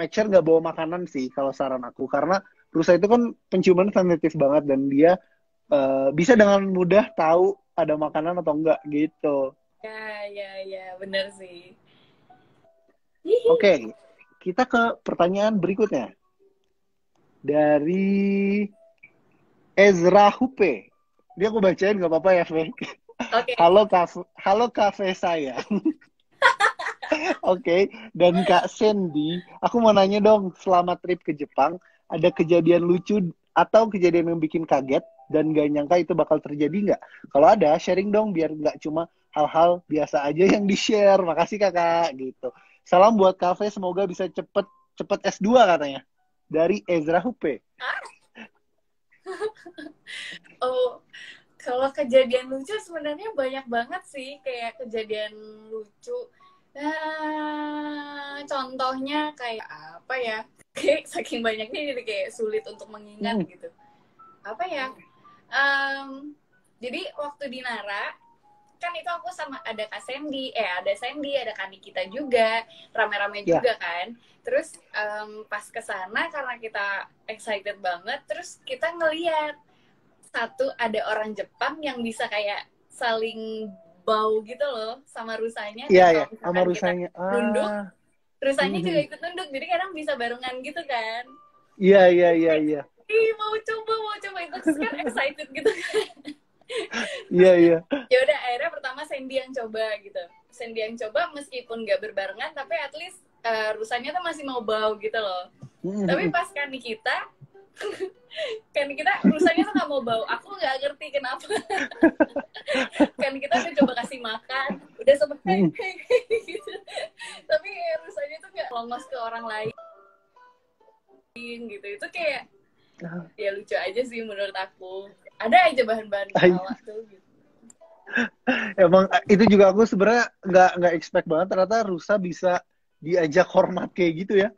nggak bawa makanan sih kalau saran aku, karena rusa itu kan penciuman sensitif banget dan dia bisa dengan mudah tahu ada makanan atau enggak gitu. Ya, benar sih. Oke, kita ke pertanyaan berikutnya. Dari Ezra Hupe. Dia aku bacain nggak apa-apa ya, Fe? Okay. Halo kafe saya. Oke, dan Kak Sandy, aku mau nanya dong, selama trip ke Jepang, ada kejadian lucu atau kejadian yang bikin kaget dan gak nyangka itu bakal terjadi nggak? Kalau ada, sharing dong biar nggak cuma hal-hal biasa aja yang di-share. Makasih kakak, gitu. Salam buat kafe, semoga bisa cepet S2 katanya. Dari Ezra Hupe. Kalau kejadian lucu sebenarnya banyak banget sih, kayak kejadian lucu. Contohnya kayak apa ya? Kayak saking banyaknya jadi kayak sulit untuk mengingat gitu. Apa ya? Jadi waktu di Nara kan itu aku sama ada Kak Sandy, ada Kak Nikita juga, rame-rame juga kan. Terus pas kesana karena kita excited banget, terus kita ngeliat ada orang Jepang yang bisa kayak saling bau gitu loh sama rusanya. Iya, sama rusanya. Nunduk, rusanya juga ikut nunduk, jadi kadang bisa barengan gitu kan. Iya. Ih, mau coba itu kan excited gitu. Iya. Ya udah, akhirnya pertama Sandy yang coba meskipun nggak berbarengan, tapi at least rusanya tuh masih mau bau gitu loh. Tapi pas kita rusanya tuh nggak mau bau. Aku nggak ngerti kenapa. Kan kita udah coba kasih makan, udah sempet gitu. Tapi rusanya tuh nggak longos ke orang lain gitu. Itu kayak ya lucu aja sih menurut aku. Ada aja bahan-bahan ketawa tuh gitu. Emang itu juga aku sebenarnya nggak expect banget ternyata rusa bisa diajak hormat kayak gitu ya.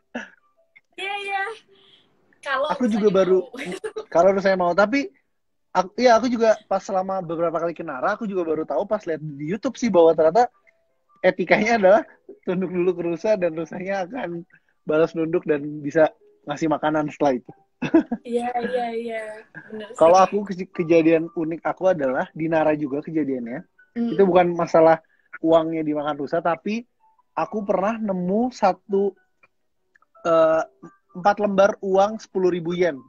Iya. Kalau aku juga kalau saya mau, tapi aku juga pas selama beberapa kali ke Nara, aku juga baru tahu pas lihat di YouTube sih bahwa ternyata etikanya adalah tunduk dulu ke rusa dan rusanya akan balas nunduk dan bisa ngasih makanan setelah itu. Iya. Kalau aku kejadian unik aku adalah di Nara juga kejadiannya. Itu bukan masalah uangnya dimakan rusa, tapi aku pernah nemu 4 lembar uang 10.000 yen,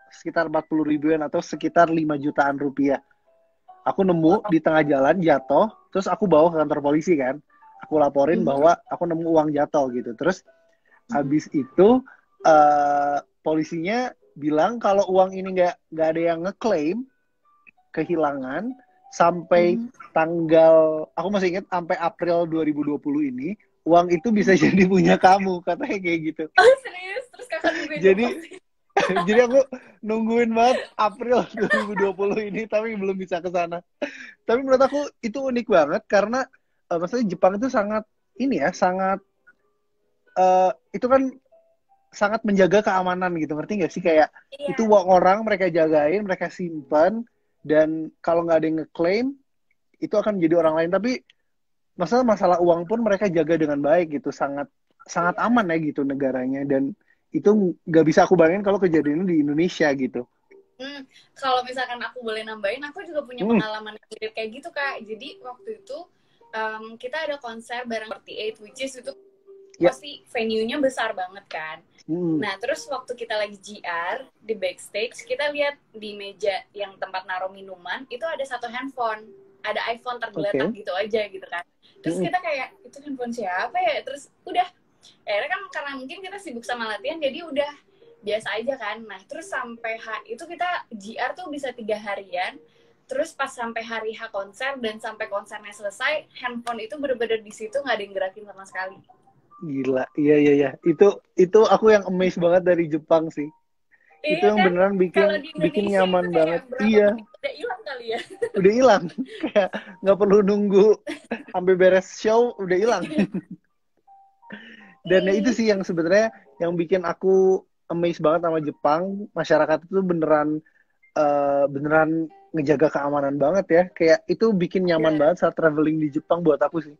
sekitar 40.000 yen atau sekitar 5 jutaan rupiah. Aku nemu di tengah jalan, jatuh, terus aku bawa ke kantor polisi kan. aku laporin bahwa aku nemu uang jatuh gitu. Terus habis itu polisinya bilang kalau uang ini nggak ada yang ngeklaim kehilangan sampai tanggal, aku masih ingat sampai April 2020 ini uang itu bisa jadi punya kamu, katanya kayak gitu. Oh serius? Terus kakak nungguin Jadi jadi aku nungguin banget April 2020 ini tapi belum bisa ke sana. Tapi menurut aku itu unik banget karena maksudnya Jepang itu sangat ini ya, sangat itu kan sangat menjaga keamanan gitu, ngerti nggak sih? Kayak itu uang orang mereka jagain, mereka simpan, dan kalau nggak ada yang ngeklaim itu akan jadi orang lain. Tapi masalah uang pun mereka jaga dengan baik gitu, sangat sangat aman ya gitu negaranya, dan itu nggak bisa aku bayangin kalau kejadiannya di Indonesia gitu. Kalau misalkan aku boleh nambahin, aku juga punya pengalaman yang mirip kayak gitu Kak. Jadi waktu itu kita ada konser bareng 48, which is itu pasti venue-nya besar banget kan. Nah terus waktu kita lagi GR di backstage, kita lihat di meja yang tempat naruh minuman itu ada satu handphone, ada iPhone tergeletak gitu aja gitu kan. Terus kita kayak, itu handphone siapa ya? Terus udah, akhirnya kan karena mungkin kita sibuk sama latihan, jadi udah biasa aja kan. Nah terus sampai itu kita GR tuh bisa 3 harian. Terus pas sampai hari H konser dan sampai konsernya selesai, handphone itu bener-bener di situ nggak ada yang gerakin sama sekali. Gila, iya. Itu aku yang amazed banget dari Jepang sih. Iya, itu yang kan? beneran bikin nyaman banget. Iya. Udah hilang kali ya. Udah hilang. Kayak nggak perlu nunggu sampai beres show udah hilang. Dan ya itu sih yang sebenarnya yang bikin aku amazed banget sama Jepang. Masyarakat itu beneran ngejaga keamanan banget ya. Kayak itu bikin nyaman banget saat traveling di Jepang buat aku sih.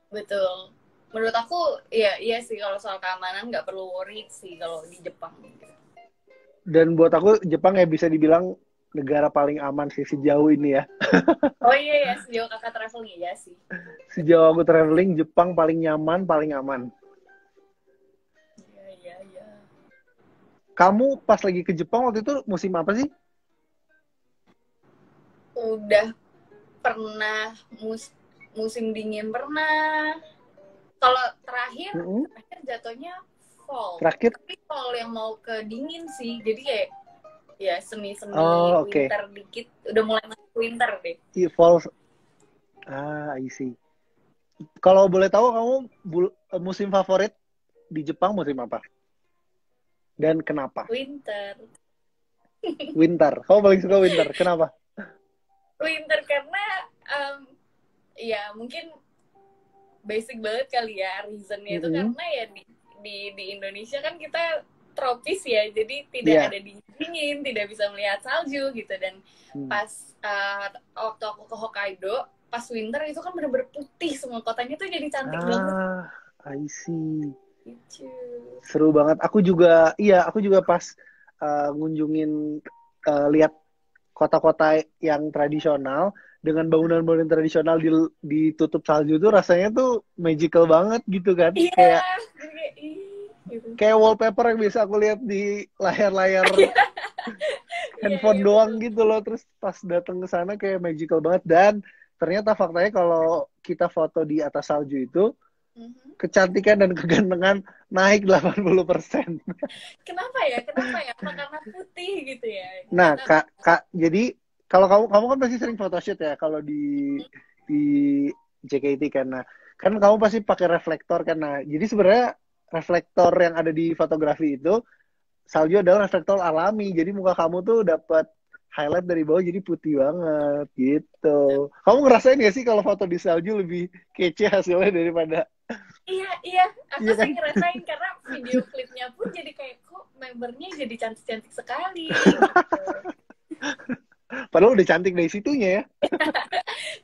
Betul. Menurut aku iya sih kalau soal keamanan nggak perlu worry sih kalau di Jepang. Dan buat aku Jepang ya bisa dibilang negara paling aman sih sejauh ini ya. Oh iya ya, sejauh kakak traveling ya sih. Sejauh aku traveling Jepang paling nyaman, paling aman. Iya. Kamu pas lagi ke Jepang waktu itu musim apa sih? Udah pernah musim dingin pernah. Kalau terakhir jatuhnya fall. Terakhir? Tapi fall yang mau ke dingin sih. Jadi kayak ya semi-semi winter dikit. Udah mulai masuk winter deh. Iya, fall. I see. Kalau boleh tahu kamu musim favorit di Jepang musim apa? Dan kenapa? Winter. Winter. Kamu paling suka winter. Kenapa? Winter karena ya mungkin basic banget kali ya reasonnya itu karena ya di Indonesia kan kita tropis ya, jadi tidak ada dingin, tidak bisa melihat salju gitu. Dan pas waktu aku ke Hokkaido pas winter itu kan bener-bener putih semua, kotanya tuh jadi cantik banget. I see. Seru banget. Aku juga pas ngunjungin lihat kota-kota yang tradisional dengan bangunan-bangunan tradisional ditutup salju tuh rasanya tuh magical banget gitu kan. Iya. Kayak wallpaper yang bisa aku lihat di layar-layar handphone doang gitu loh. Terus pas datang ke sana kayak magical banget. Dan ternyata faktanya kalau kita foto di atas salju itu kecantikan dan kegantengan naik 80%. Kenapa ya? Apa karena putih gitu ya? Nah, Kak, jadi kalau kamu kan pasti sering photoshoot ya kalau di JKT kan. Nah, kan kamu pasti pakai reflektor kan. Nah, jadi sebenarnya reflektor yang ada di fotografi itu salju adalah reflektor alami. Jadi muka kamu tuh dapat highlight dari bawah jadi putih banget gitu. Kamu ngerasain gak sih kalau foto di salju lebih kece hasilnya daripada? Iya. Aku sih ngerasain karena video klipnya pun jadi kayak kok membernya jadi cantik-cantik sekali. Gitu. Padahal udah cantik dari situnya ya.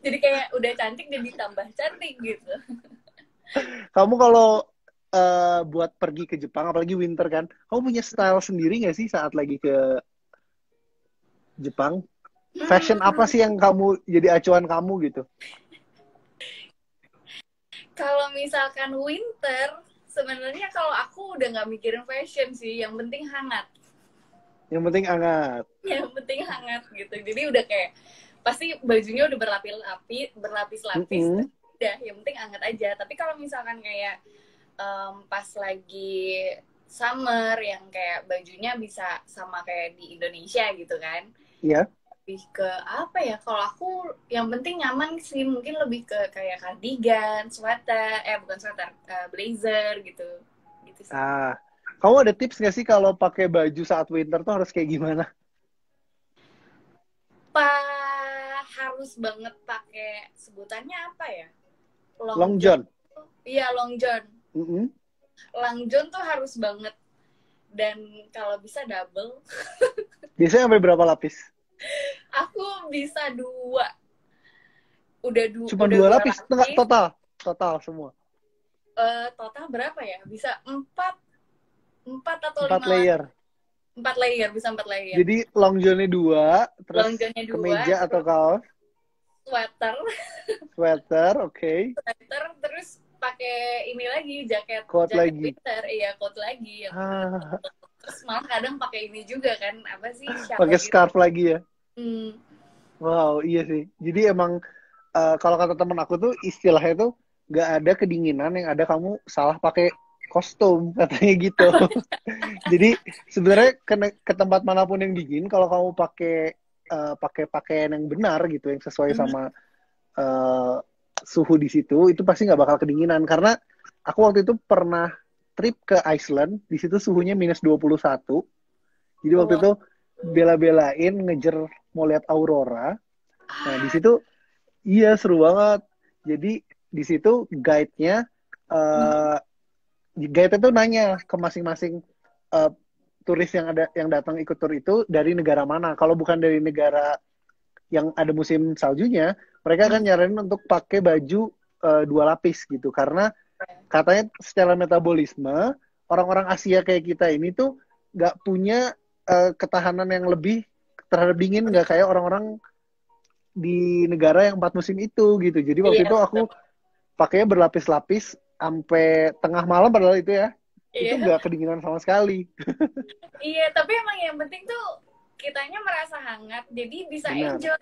Jadi kayak udah cantik jadi tambah cantik gitu. Kamu kalau buat pergi ke Jepang, apalagi winter kan, kamu punya style sendiri nggak sih saat lagi ke Jepang? Fashion apa sih yang kamu jadi acuan kamu gitu? Kalau misalkan winter, sebenarnya kalau aku udah nggak mikirin fashion sih, yang penting hangat. Yang penting hangat. Yang penting hangat gitu. Jadi udah kayak pasti bajunya udah berlapis-lapis. udah yang penting anget aja. Tapi kalau misalkan kayak pas lagi summer yang kayak bajunya bisa sama kayak di Indonesia gitu kan. Iya. Lebih ke apa ya, kalau aku yang penting nyaman sih, mungkin lebih ke kayak cardigan, sweater, bukan sweater, blazer gitu sih. Kamu ada tips nggak sih kalau pakai baju saat winter tuh harus kayak gimana? Harus banget pakai, sebutannya apa ya, Long john. Iya, long john. Mm-hmm. Long john tuh harus banget, dan kalau bisa double. Biasanya sampai berapa lapis? Aku bisa 2. Cuma udah 2 2 lapis? lapis. Total semua. Total berapa ya? Bisa 4 atau 4 5 layer. 4 layer, bisa 4 layer. Jadi long john-nya 2, terus Long john-nya 2, kemeja atau kaos? Sweater, oke. Sweater, terus pakai ini lagi, jaket Lagi. winter, coat lagi. Terus malah kadang pakai ini juga kan, apa sih? Pakai scarf gitu lagi ya. Wow, iya sih. Jadi emang kalau kata temen aku tuh istilahnya tuh nggak ada kedinginan yang ada kamu salah pakai kostum, katanya gitu. Jadi sebenarnya ke tempat manapun yang dingin, kalau kamu pakai pakaian yang benar gitu, yang sesuai sama suhu di situ, itu pasti nggak bakal kedinginan. Karena aku waktu itu pernah trip ke Iceland, di situ suhunya minus 21. Jadi waktu itu bela-belain ngejer mau lihat aurora. Nah di situ iya seru banget. Jadi di situ guide-nya tuh nanya ke masing-masing turis yang datang ikut tur itu dari negara mana. Kalau bukan dari negara yang ada musim saljunya, mereka akan nyaranin untuk pakai baju 2 lapis gitu. Karena katanya secara metabolisme orang-orang Asia kayak kita ini tuh nggak punya ketahanan yang lebih terhadap dingin, nggak kayak orang-orang di negara yang 4 musim itu gitu. Jadi waktu itu aku pakainya berlapis-lapis sampai tengah malam, padahal itu ya itu nggak kedinginan sama sekali. Iya, tapi emang yang penting tuh kitanya merasa hangat, jadi bisa enjoy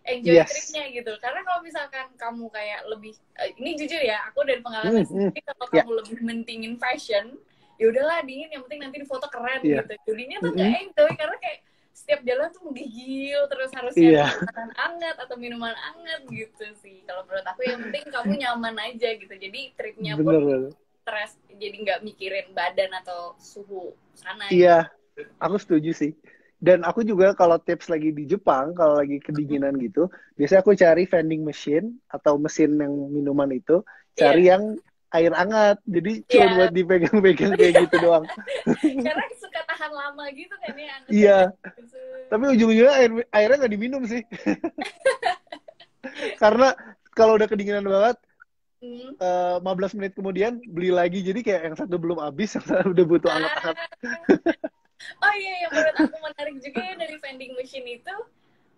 tripnya gitu. Karena kalau misalkan kamu kayak lebih, ini jujur ya, aku dari pengalaman sendiri, kalau kamu lebih mentingin fashion, ya udahlah dingin, yang penting nanti di foto keren gitu. Jadinya tuh nggak enjoy, karena kayak setiap jalan tuh menggigil, terus harus nyari makanan hangat atau minuman hangat gitu sih. Kalau menurut aku yang penting kamu nyaman aja gitu. Jadi tripnya pun stres, jadi nggak mikirin badan atau suhu sana. Iya, gitu. Aku setuju sih. Dan aku juga kalau tips lagi di Jepang, kalau lagi kedinginan gitu, biasanya aku cari vending machine atau mesin yang minuman itu, cari yang air hangat. Jadi cuma buat dipegang-pegang kayak gitu doang. Karena suka tahan lama gitu kan ya. Iya. Tapi ujung-ujungnya airnya nggak diminum sih. Karena kalau udah kedinginan banget, 15 menit kemudian beli lagi, jadi kayak yang satu belum habis, yang satu udah butuh hangat-hangat. Oh iya, yang menurut aku menarik juga ya dari vending machine itu,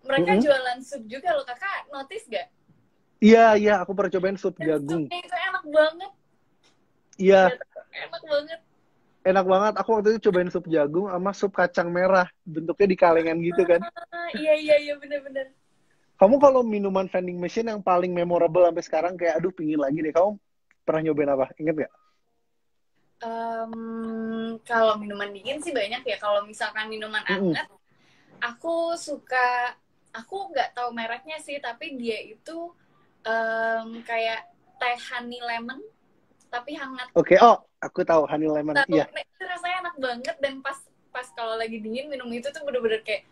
mereka jualan sup juga loh. Kakak notice gak? Iya, aku pernah cobain sup jagung. Supnya itu enak banget. Iya. Enak banget. Enak banget. Aku waktu itu cobain sup jagung sama sup kacang merah, bentuknya di kalengan gitu kan. Iya, bener-bener. Kamu kalau minuman vending machine yang paling memorable sampai sekarang, kayak aduh pingin lagi deh, kamu pernah nyobain apa? Ingat gak? Kalau minuman dingin sih banyak ya. Kalau misalkan minuman hangat, aku nggak tahu mereknya sih, tapi dia itu kayak teh honey lemon tapi hangat. Oke, aku tahu honey lemon. Iya. Itu rasanya enak banget, dan pas kalau lagi dingin minum itu tuh bener-bener kayak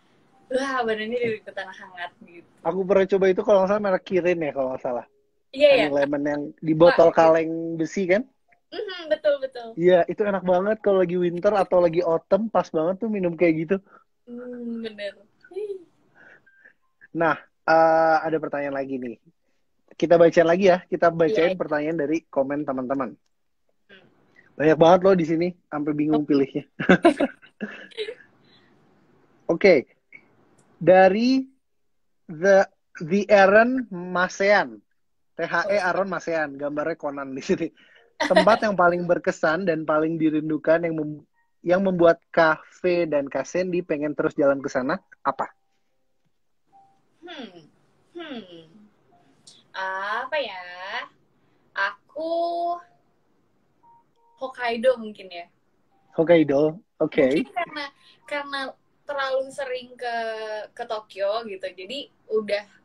wah, badannya jadi ikutan hangat gitu. Aku pernah coba itu kalau nggak salah merek Kirin ya kalau nggak salah. Iya. Honey lemon yang di botol kaleng besi kan? Betul. Iya, itu enak banget kalau lagi winter atau lagi autumn, pas banget tuh minum kayak gitu. Bener. Nah, ada pertanyaan lagi nih. Kita bacain lagi ya. Kita bacain pertanyaan dari komen teman-teman. Banyak banget loh di sini, sampai bingung pilihnya. Oke. Dari The Aaron Masean. THE Aaron Masean, gambarnya Conan di sini. Tempat yang paling berkesan dan paling dirindukan yang membuat kafe dan Kak Sandy pengen terus jalan ke sana apa? Apa ya? Hokkaido mungkin ya. Hokkaido, oke. Mungkin karena terlalu sering ke Tokyo gitu, jadi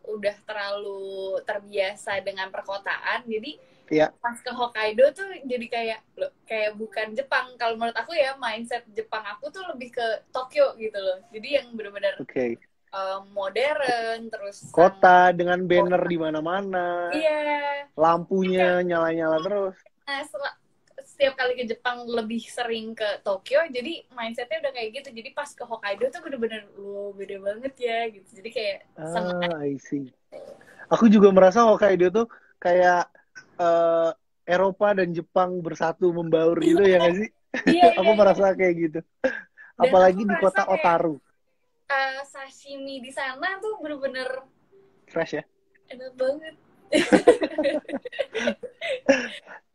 udah terlalu terbiasa dengan perkotaan, jadi pas ke Hokkaido tuh jadi kayak bukan Jepang. Kalau menurut aku ya, mindset Jepang aku tuh lebih ke Tokyo gitu loh, jadi yang benar-benar modern, terus kota dengan banner di mana-mana, lampunya nyala-nyala terus. Nah, setiap kali ke Jepang lebih sering ke Tokyo, jadi mindsetnya udah kayak gitu. Jadi pas ke Hokkaido tuh bener-bener beda banget ya gitu. Jadi kayak I see. Aku juga merasa Hokkaido tuh kayak Eropa dan Jepang bersatu membaur gitu ya nggak sih? Aku merasa kayak gitu. Apalagi di kota Otaru. Sashimi di sana tuh bener-bener fresh ya. Enak banget.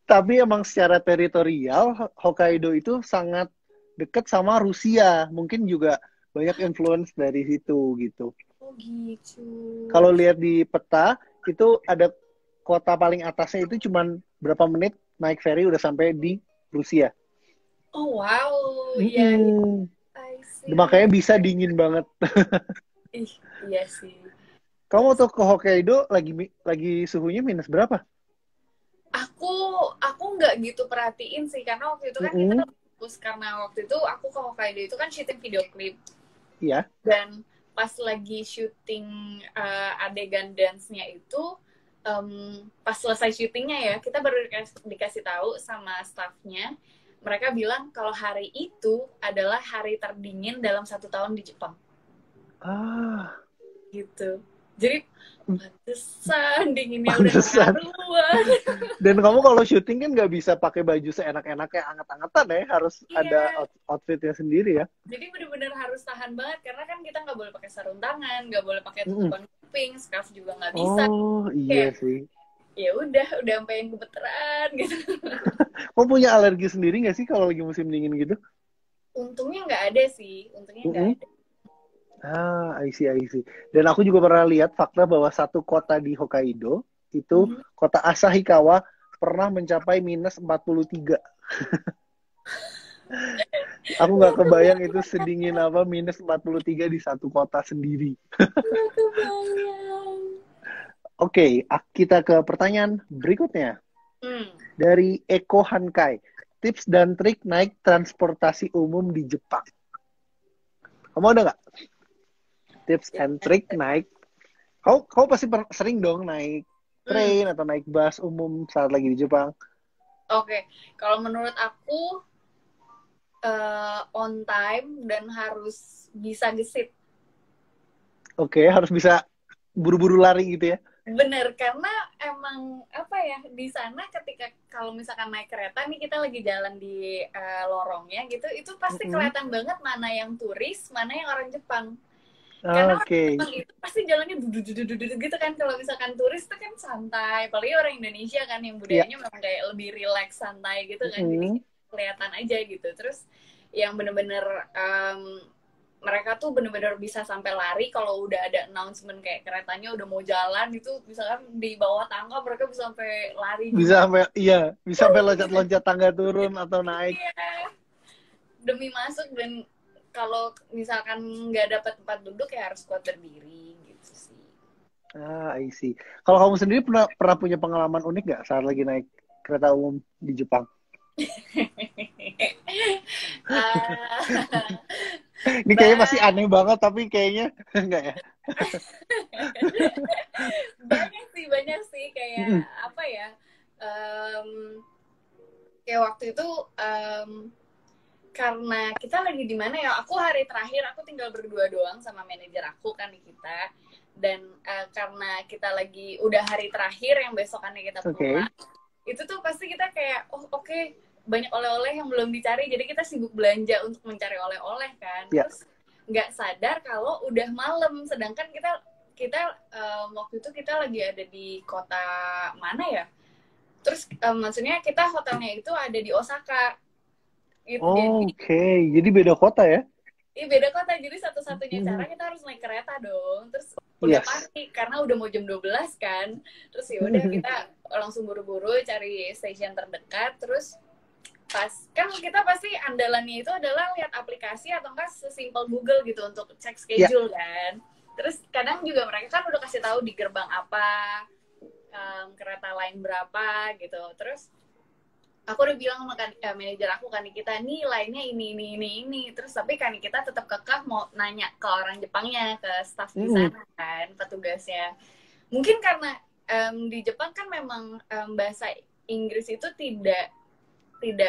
Tapi emang secara teritorial Hokkaido itu sangat dekat sama Rusia. Mungkin juga banyak influence dari situ gitu. Oh gitu. Kalau lihat di peta itu ada kota paling atasnya itu cuman berapa menit naik ferry udah sampai di Rusia. Oh wow, iya. Makanya bisa dingin banget. Iya sih. Kamu tuh ke Hokkaido lagi suhunya minus berapa? Aku nggak gitu perhatiin sih, karena waktu itu kan kita fokus, karena waktu itu aku ke Hokkaido itu kan syuting video klip. Iya. Dan pas lagi syuting adegan dance-nya itu, pas selesai syutingnya ya, kita baru dikasih tahu sama staffnya, mereka bilang kalau hari itu adalah hari terdingin dalam 1 tahun di Jepang. Gitu. Jadi pantesan dinginnya udah keluar. Dan kamu kalau syuting kan nggak bisa pakai baju seenak-enaknya anget-angetan ya, harus ada outfitnya sendiri ya. Jadi benar-benar harus tahan banget, karena kan kita nggak boleh pakai sarung tangan, nggak boleh pakai tutupan kuping, scarf juga nggak bisa. Oh iya sih. Ya udah sampai yang gemeteran gitu. Kamu punya alergi sendiri nggak sih kalau lagi musim dingin gitu? Untungnya nggak ada sih, nggak ada. I see. Dan aku juga pernah lihat fakta bahwa satu kota di Hokkaido itu kota Asahikawa pernah mencapai minus 43. Aku nggak kebayang itu sedingin apa minus 43 di satu kota sendiri. Nggak kebayang. Oke, kita ke pertanyaan berikutnya. Dari Eko Hankai. Tips dan trik naik transportasi umum di Jepang. Kamu ada nggak? Tips and trick naik. Kau pasti sering dong naik train atau naik bus umum saat lagi di Jepang. Oke. Kalau menurut aku on time dan harus bisa gesit. Oke, harus bisa buru-buru lari gitu ya. Bener, karena emang apa ya, di sana ketika kalau misalkan naik kereta nih, kita lagi jalan di lorongnya gitu, itu pasti kelihatan banget mana yang turis, mana yang orang Jepang. Karena orang Jepang itu pasti jalannya duduk gitu kan. Kalau misalkan turis tuh kan santai, apalagi orang Indonesia kan yang budayanya memang kayak lebih relax, santai gitu kan, jadi kelihatan aja gitu. Terus yang bener-bener mereka tuh bener-bener bisa sampai lari kalau udah ada announcement kayak keretanya udah mau jalan, itu misalkan di bawah tangga mereka bisa sampai lari. Bisa sampai loncat-loncat tangga turun atau naik. Iya. Demi masuk, dan kalau misalkan nggak dapat tempat duduk ya harus kuat berdiri gitu sih. I see. Kalau kamu sendiri pernah punya pengalaman unik nggak saat lagi naik kereta umum di Jepang? Ini kayaknya masih aneh banget, tapi kayaknya enggak ya. banyak sih kayak apa ya, kayak waktu itu karena kita lagi di mana ya, aku hari terakhir aku tinggal berdua doang sama manajer aku kan di kita, dan karena kita lagi udah hari terakhir yang besokannya kita pulang, itu tuh pasti kita kayak banyak oleh-oleh yang belum dicari, jadi kita sibuk belanja untuk mencari oleh-oleh kan. Terus nggak sadar kalau udah malam, sedangkan kita waktu itu kita lagi ada di kota mana ya, terus maksudnya kita hotelnya itu ada di Osaka. Jadi beda kota ya? Iya, beda kota, jadi satu-satunya cara kita harus naik kereta dong. Terus udah panik karena udah mau jam 12 kan. Terus ya udah kita langsung buru-buru cari stasiun terdekat. Terus pas kan kita pasti andalannya itu adalah lihat aplikasi atau enggak sesimpel Google gitu untuk cek schedule kan. Terus kadang juga mereka kan udah kasih tahu di gerbang apa, kereta lain berapa gitu. Terus aku udah bilang sama manajer aku kan kita nih lainnya ini. Terus tapi kan kita tetap kekeh mau nanya ke orang Jepangnya, ke staff di sana kan, petugasnya. Mungkin karena di Jepang kan memang bahasa Inggris itu tidak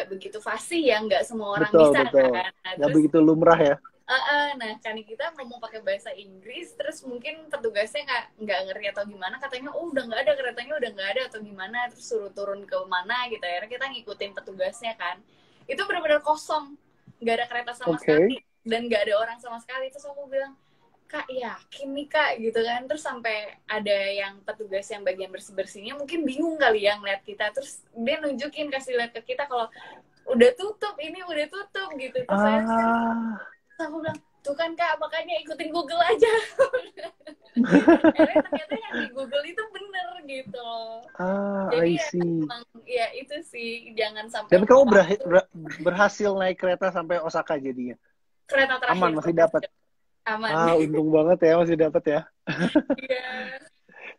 begitu fasih ya, nggak semua orang bisa kan. Nah, nggak begitu lumrah ya. Nah kan kita ngomong pakai bahasa Inggris, terus mungkin petugasnya nggak ngerti atau gimana, katanya udah nggak ada, keretanya udah nggak ada atau gimana, terus suruh turun ke mana gitu ya. Kita ngikutin petugasnya kan, itu benar-benar kosong, nggak ada kereta sama sekali dan nggak ada orang sama sekali. Terus aku bilang, Kak yakin nih Kak gitu kan. Terus sampai ada yang petugas yang bagian bersih-bersihnya mungkin bingung kali ya ngeliat kita, terus dia nunjukin, kasih lihat ke kita kalau udah tutup gitu. Terus terus aku bilang, tuh kan Kak, makanya ikutin Google aja. Ternyata yang di Google itu bener gitu. Jadi ya itu sih, jangan sampai. Tapi kamu berhasil naik kereta sampai Osaka jadinya? Kereta terakhir. Aman, masih dapat? Aman. Untung banget ya, masih dapat ya.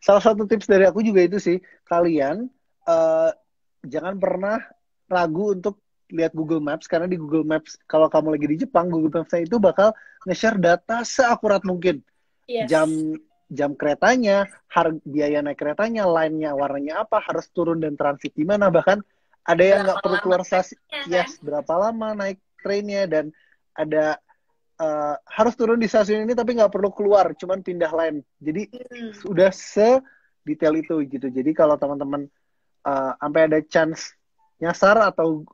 Salah satu tips dari aku juga itu sih, kalian jangan pernah ragu untuk lihat Google Maps, karena di Google Maps kalau kamu lagi di Jepang, Google Maps itu bakal nge-share data seakurat mungkin. Jam keretanya, biaya naik keretanya, line-nya warnanya apa, harus turun dan transit di mana, bahkan ada yang nggak perlu keluar stasiun, berapa lama naik trainnya, dan ada harus turun di stasiun ini tapi nggak perlu keluar, cuman pindah line. Jadi sudah sedetail itu gitu. Jadi kalau teman-teman sampai ada chance nyasar atau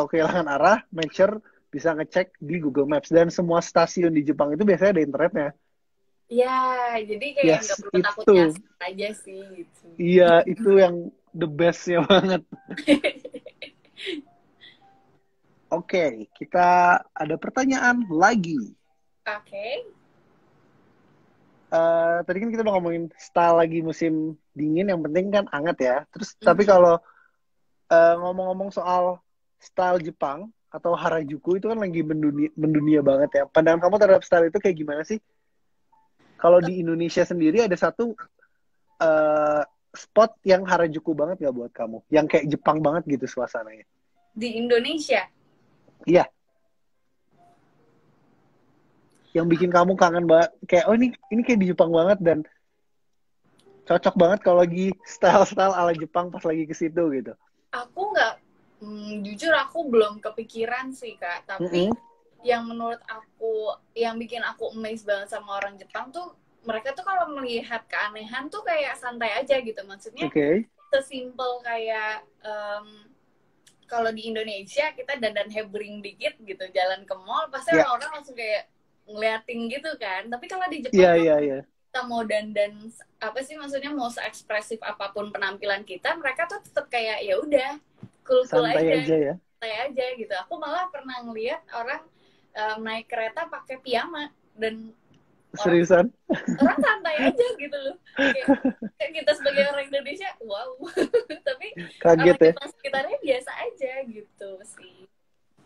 kehilangan arah, make sure bisa ngecek di Google Maps. Dan semua stasiun di Jepang itu biasanya ada internetnya. Ya, jadi kayak nggak perlu takut nyasar aja sih gitu. Iya, itu yang the best-nya banget. Oke, kita ada pertanyaan lagi. Tadi kan kita udah ngomongin style lagi musim dingin, yang penting kan hangat ya. Terus tapi kalau ngomong-ngomong soal style Jepang atau Harajuku itu kan lagi mendunia banget ya. Pandangan kamu terhadap style itu kayak gimana sih? Kalau di Indonesia sendiri ada satu spot yang Harajuku banget nggak buat kamu? Yang kayak Jepang banget gitu suasananya. Di Indonesia? Iya. Yang bikin kamu kangen banget, kayak ini kayak di Jepang banget dan cocok banget kalau lagi style ala Jepang pas lagi ke situ gitu. Aku nggak, jujur aku belum kepikiran sih Kak, tapi yang menurut aku, yang bikin aku amazed banget sama orang Jepang tuh, mereka tuh kalau melihat keanehan tuh kayak santai aja gitu, maksudnya sesimpel kayak kalau di Indonesia kita dandan hebring dikit gitu, jalan ke mall pasti orang langsung kayak ngeliatin gitu kan, tapi kalau di Jepang kita mau dandan apa sih, maksudnya mau seekspresif apapun penampilan kita, mereka tuh tetap kayak ya udah cool aja, santai aja gitu. Aku malah pernah ngeliat orang naik kereta pakai piyama dan seriusan orang santai aja gitu loh, kayak kita sebagai orang Indonesia wow. Tapi kaget orang Jepang sekitarnya biasa aja gitu sih.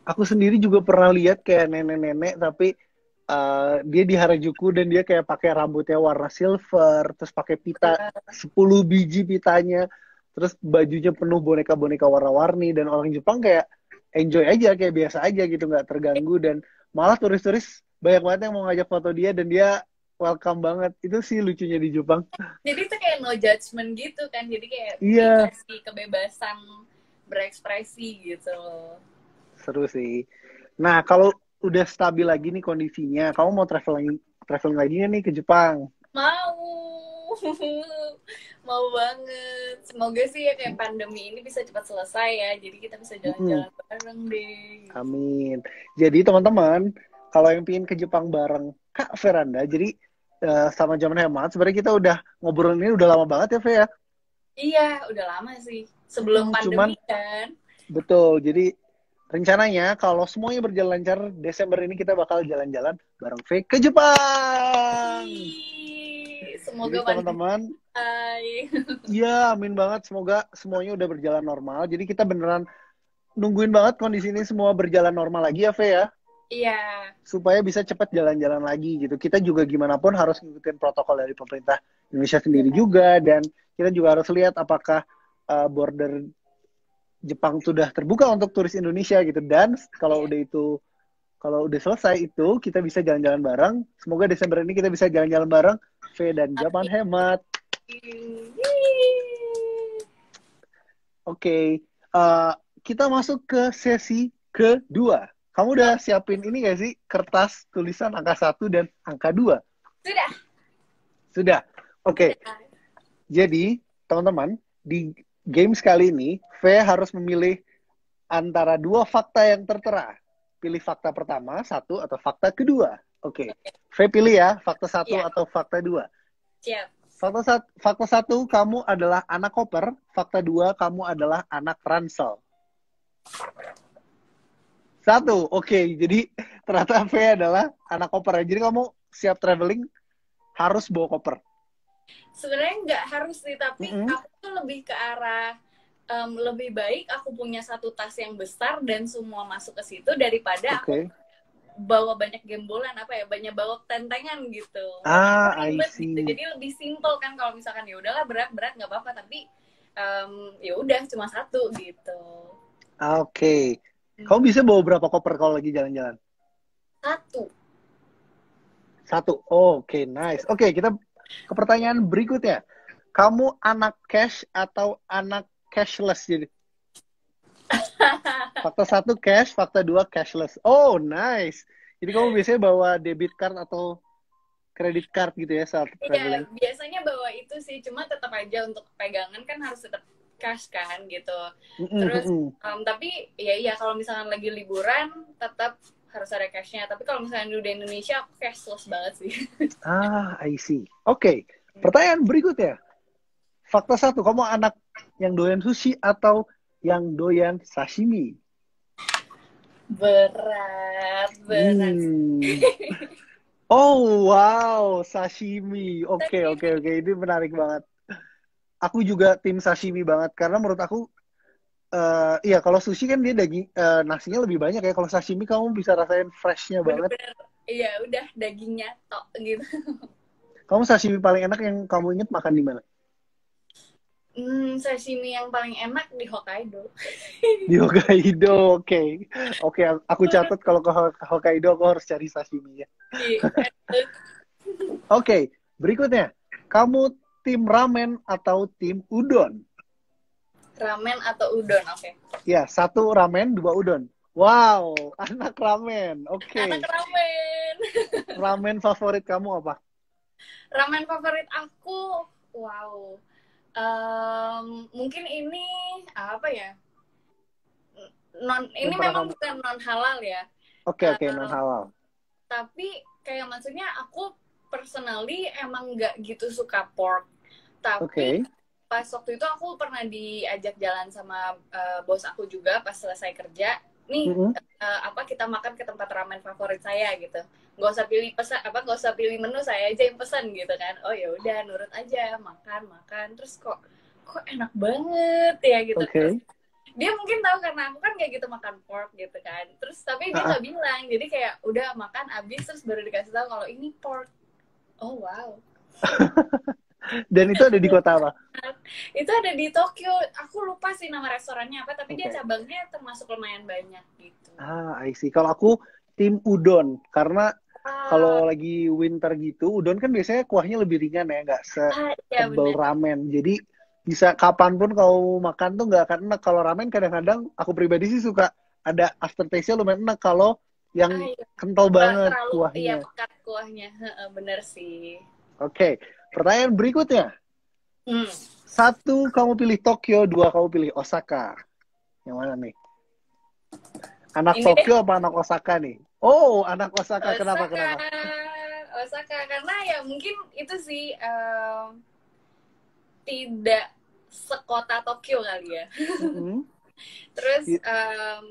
Aku sendiri juga pernah lihat kayak nenek-nenek tapi dia di Harajuku dan dia kayak pakai rambutnya warna silver, terus pakai pita 10 biji pitanya, terus bajunya penuh boneka-boneka warna-warni, dan orang Jepang kayak enjoy aja, kayak biasa aja gitu, nggak terganggu, dan malah turis-turis banyak banget yang mau ngajak foto dia dan dia welcome banget. Itu sih lucunya di Jepang. Jadi itu kayak no judgment gitu kan, jadi kayak dikasih kebebasan berekspresi gitu. Seru sih. Nah, kalau udah stabil lagi nih kondisinya, kamu mau traveling lagi nih ke Jepang? Mau banget. Semoga sih ya kayak pandemi ini bisa cepat selesai ya, jadi kita bisa jalan-jalan bareng deh. Amin. Jadi teman-teman, kalau yang pengen ke Jepang bareng Kak Veranda, jadi sama Zaman Hemat, sebenarnya kita udah ngobrol ini udah lama banget ya, Ve ya? Iya, udah lama sih. Sebelum pandemi kan. Betul, jadi rencananya kalau semuanya berjalan lancar, Desember ini kita bakal jalan-jalan bareng V ke Jepang. Semoga teman-teman, Hai. iya amin banget. Semoga semuanya udah berjalan normal. Jadi kita beneran nungguin banget kondisi ini semua berjalan normal lagi ya, Fe ya. Iya. Supaya bisa cepat jalan-jalan lagi gitu. Kita juga gimana pun harus ngikutin protokol dari pemerintah Indonesia sendiri juga. Dan kita juga harus lihat apakah border Jepang sudah terbuka untuk turis Indonesia gitu. Dan kalau udah selesai itu, kita bisa jalan-jalan bareng. Semoga Desember ini kita bisa jalan-jalan bareng. V dan Japan Hemat. Oke. Kita masuk ke sesi kedua. Kamu udah siapin ini gak sih? Kertas tulisan angka 1 dan angka 2? Sudah. Sudah. Oke. Jadi, teman-teman, di games kali ini, V harus memilih antara dua fakta yang tertera. Pilih fakta pertama, 1, atau fakta kedua. Oke. V pilih ya, fakta 1 atau fakta 2. Siap. Fakta 1, kamu adalah anak koper. Fakta 2, kamu adalah anak ransel. 1, oke. Jadi, ternyata V adalah anak koper. Jadi, kamu siap traveling, harus bawa koper. Sebenarnya nggak harus sih, tapi aku tuh lebih ke arah lebih baik aku punya satu tas yang besar dan semua masuk ke situ daripada aku bawa banyak gembolan banyak bawa tentengan gitu. I see. Gitu. Jadi lebih simple kan kalau misalkan ya udahlah berat nggak apa-apa, tapi ya udah cuma satu gitu. Oke. Kamu bisa bawa berapa koper kalau lagi jalan-jalan? Satu. Oke, nice. Oke, kita ke pertanyaan berikutnya. Kamu anak cash atau anak cashless? Jadi fakta 1 cash, fakta 2 cashless. Oh, nice. Jadi kamu biasanya bawa debit card atau credit card gitu ya saat traveling? Iya, biasanya bawa itu sih. Cuma tetap aja untuk pegangan kan harus tetap cash kan gitu. Terus tapi ya kalau misalkan lagi liburan tetap harus ada cashnya. Tapi kalau misalnya di Indonesia aku cashless banget sih. I see. Oke. Pertanyaan berikutnya. Fakta 1, kamu anak yang doyan sushi atau yang doyan sashimi? Berat. Oh, wow, sashimi. Oke. Ini menarik banget. Aku juga tim sashimi banget karena menurut aku iya, kalau sushi kan dia daging nasinya lebih banyak ya. Kalau sashimi kamu bisa rasain freshnya banget. Iya, udah dagingnya tok gitu. Kamu sashimi paling enak yang kamu inget makan di mana? Sashimi yang paling enak di Hokkaido. Di Hokkaido, oke. Aku catat kalau ke Hokkaido aku harus cari sashimi ya. Oke, berikutnya. Kamu tim ramen atau tim udon? Ramen atau udon, oke. Ya, 1 ramen, 2 udon. Wow, anak ramen. Oke. Anak ramen. Ramen favorit kamu apa? Ramen favorit aku, wow. Mungkin ini apa ya? Ini memang bukan non halal ya. Oke, non halal. Tapi kayak maksudnya aku personally emang nggak gitu suka pork. Tapi pas waktu itu aku pernah diajak jalan sama bos aku juga pas selesai kerja. Nih kita makan ke tempat ramen favorit saya gitu. Nggak usah pilih menu, saya aja yang pesan gitu kan. Oh ya udah, nurut aja, makan terus kok enak banget ya gitu. Terus, dia mungkin tahu karena aku kan kayak gitu makan pork gitu kan. Terus tapi dia nggak bilang, jadi kayak udah makan abis terus baru dikasih tahu kalau ini pork. Oh wow. Dan itu ada di kota apa? Itu ada di Tokyo. Aku lupa sih nama restorannya apa, tapi dia cabangnya termasuk lumayan banyak gitu. I see. Kalau aku tim udon, karena kalau lagi winter gitu, udon kan biasanya kuahnya lebih ringan ya, nggak setebal ramen. Jadi bisa kapanpun kau makan tuh nggak akan enak. Kalau ramen kadang-kadang aku pribadi sih suka ada aftertaste-nya lumayan enak kalau yang kental banget kuahnya. Iya, pekat kuahnya. Bener sih. Oke, pertanyaan berikutnya. 1, kamu pilih Tokyo, 2, kamu pilih Osaka. Yang mana nih? Anak Tokyo apa anak Osaka nih? Oh, anak Osaka. Kenapa? Osaka, karena ya mungkin itu sih tidak sekota Tokyo kali ya. Terus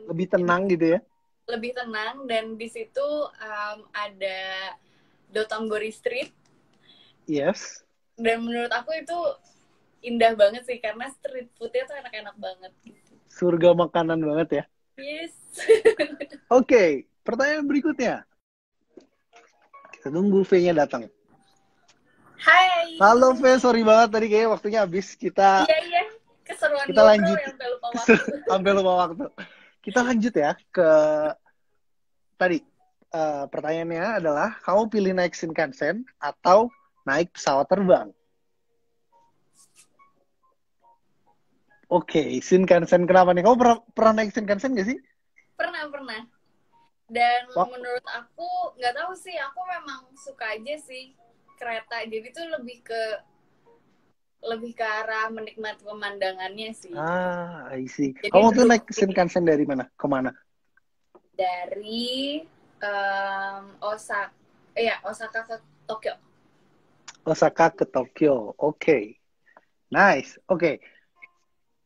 lebih tenang gitu ya? Lebih tenang, dan di situ ada Dotonbori Street. Yes. Dan menurut aku itu indah banget sih karena street foodnya tuh enak-enak banget gitu. Surga makanan banget ya. Yes. Oke, pertanyaan berikutnya. Kita tunggu V-nya datang. Hai. Halo V, sorry banget tadi kayaknya waktunya habis. Iya. Keseruan Kita ngobrol lanjut. yang sampai lupa waktu. Sampai lupa waktu. Kita lanjut ya ke tadi. Pertanyaannya adalah, kamu pilih naik Shinkansen atau naik pesawat terbang? Oke, Shinkansen kenapa nih? Kamu pernah naik Shinkansen nggak sih? Pernah. Dan Wah. menurut aku, nggak tahu sih, aku memang suka aja sih kereta. Jadi tuh lebih ke arah menikmati pemandangannya sih. I see. Jadi Kamu tuh naik Shinkansen dari mana? Kemana? Dari Osaka ke Tokyo. Osaka ke Tokyo. Oke. Nice. Oke.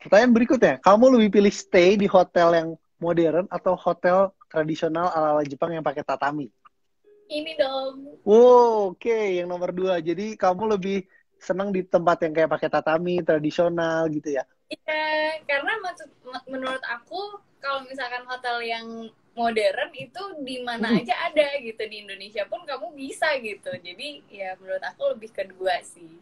Pertanyaan berikutnya. Kamu lebih pilih stay di hotel yang modern atau hotel tradisional ala-ala Jepang yang pakai tatami? Ini dong. Wow, oke. Yang nomor 2. Jadi kamu lebih senang di tempat yang kayak pakai tatami, tradisional gitu ya? Iya, karena menurut aku kalau misalkan hotel yang modern itu di mana aja ada gitu, di Indonesia pun kamu bisa gitu. Jadi ya menurut aku lebih kedua sih.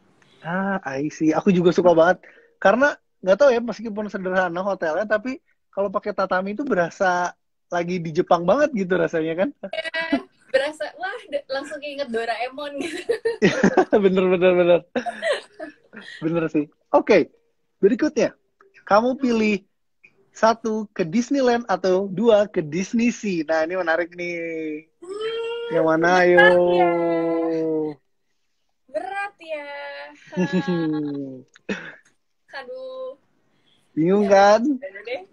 I see. Aku juga suka banget. Karena nggak tahu ya, meskipun sederhana hotelnya, tapi kalau pakai tatami itu berasa lagi di Jepang banget gitu rasanya kan? Ya, berasa wah langsung keinget Doraemon gitu. Bener. Bener sih. Oke, berikutnya. Kamu pilih 1 ke Disneyland atau 2 ke Disney Sea. Nah, ini menarik nih. Yang mana ayo? Berat ya. Aduh. Bingung Ya, kan? deh.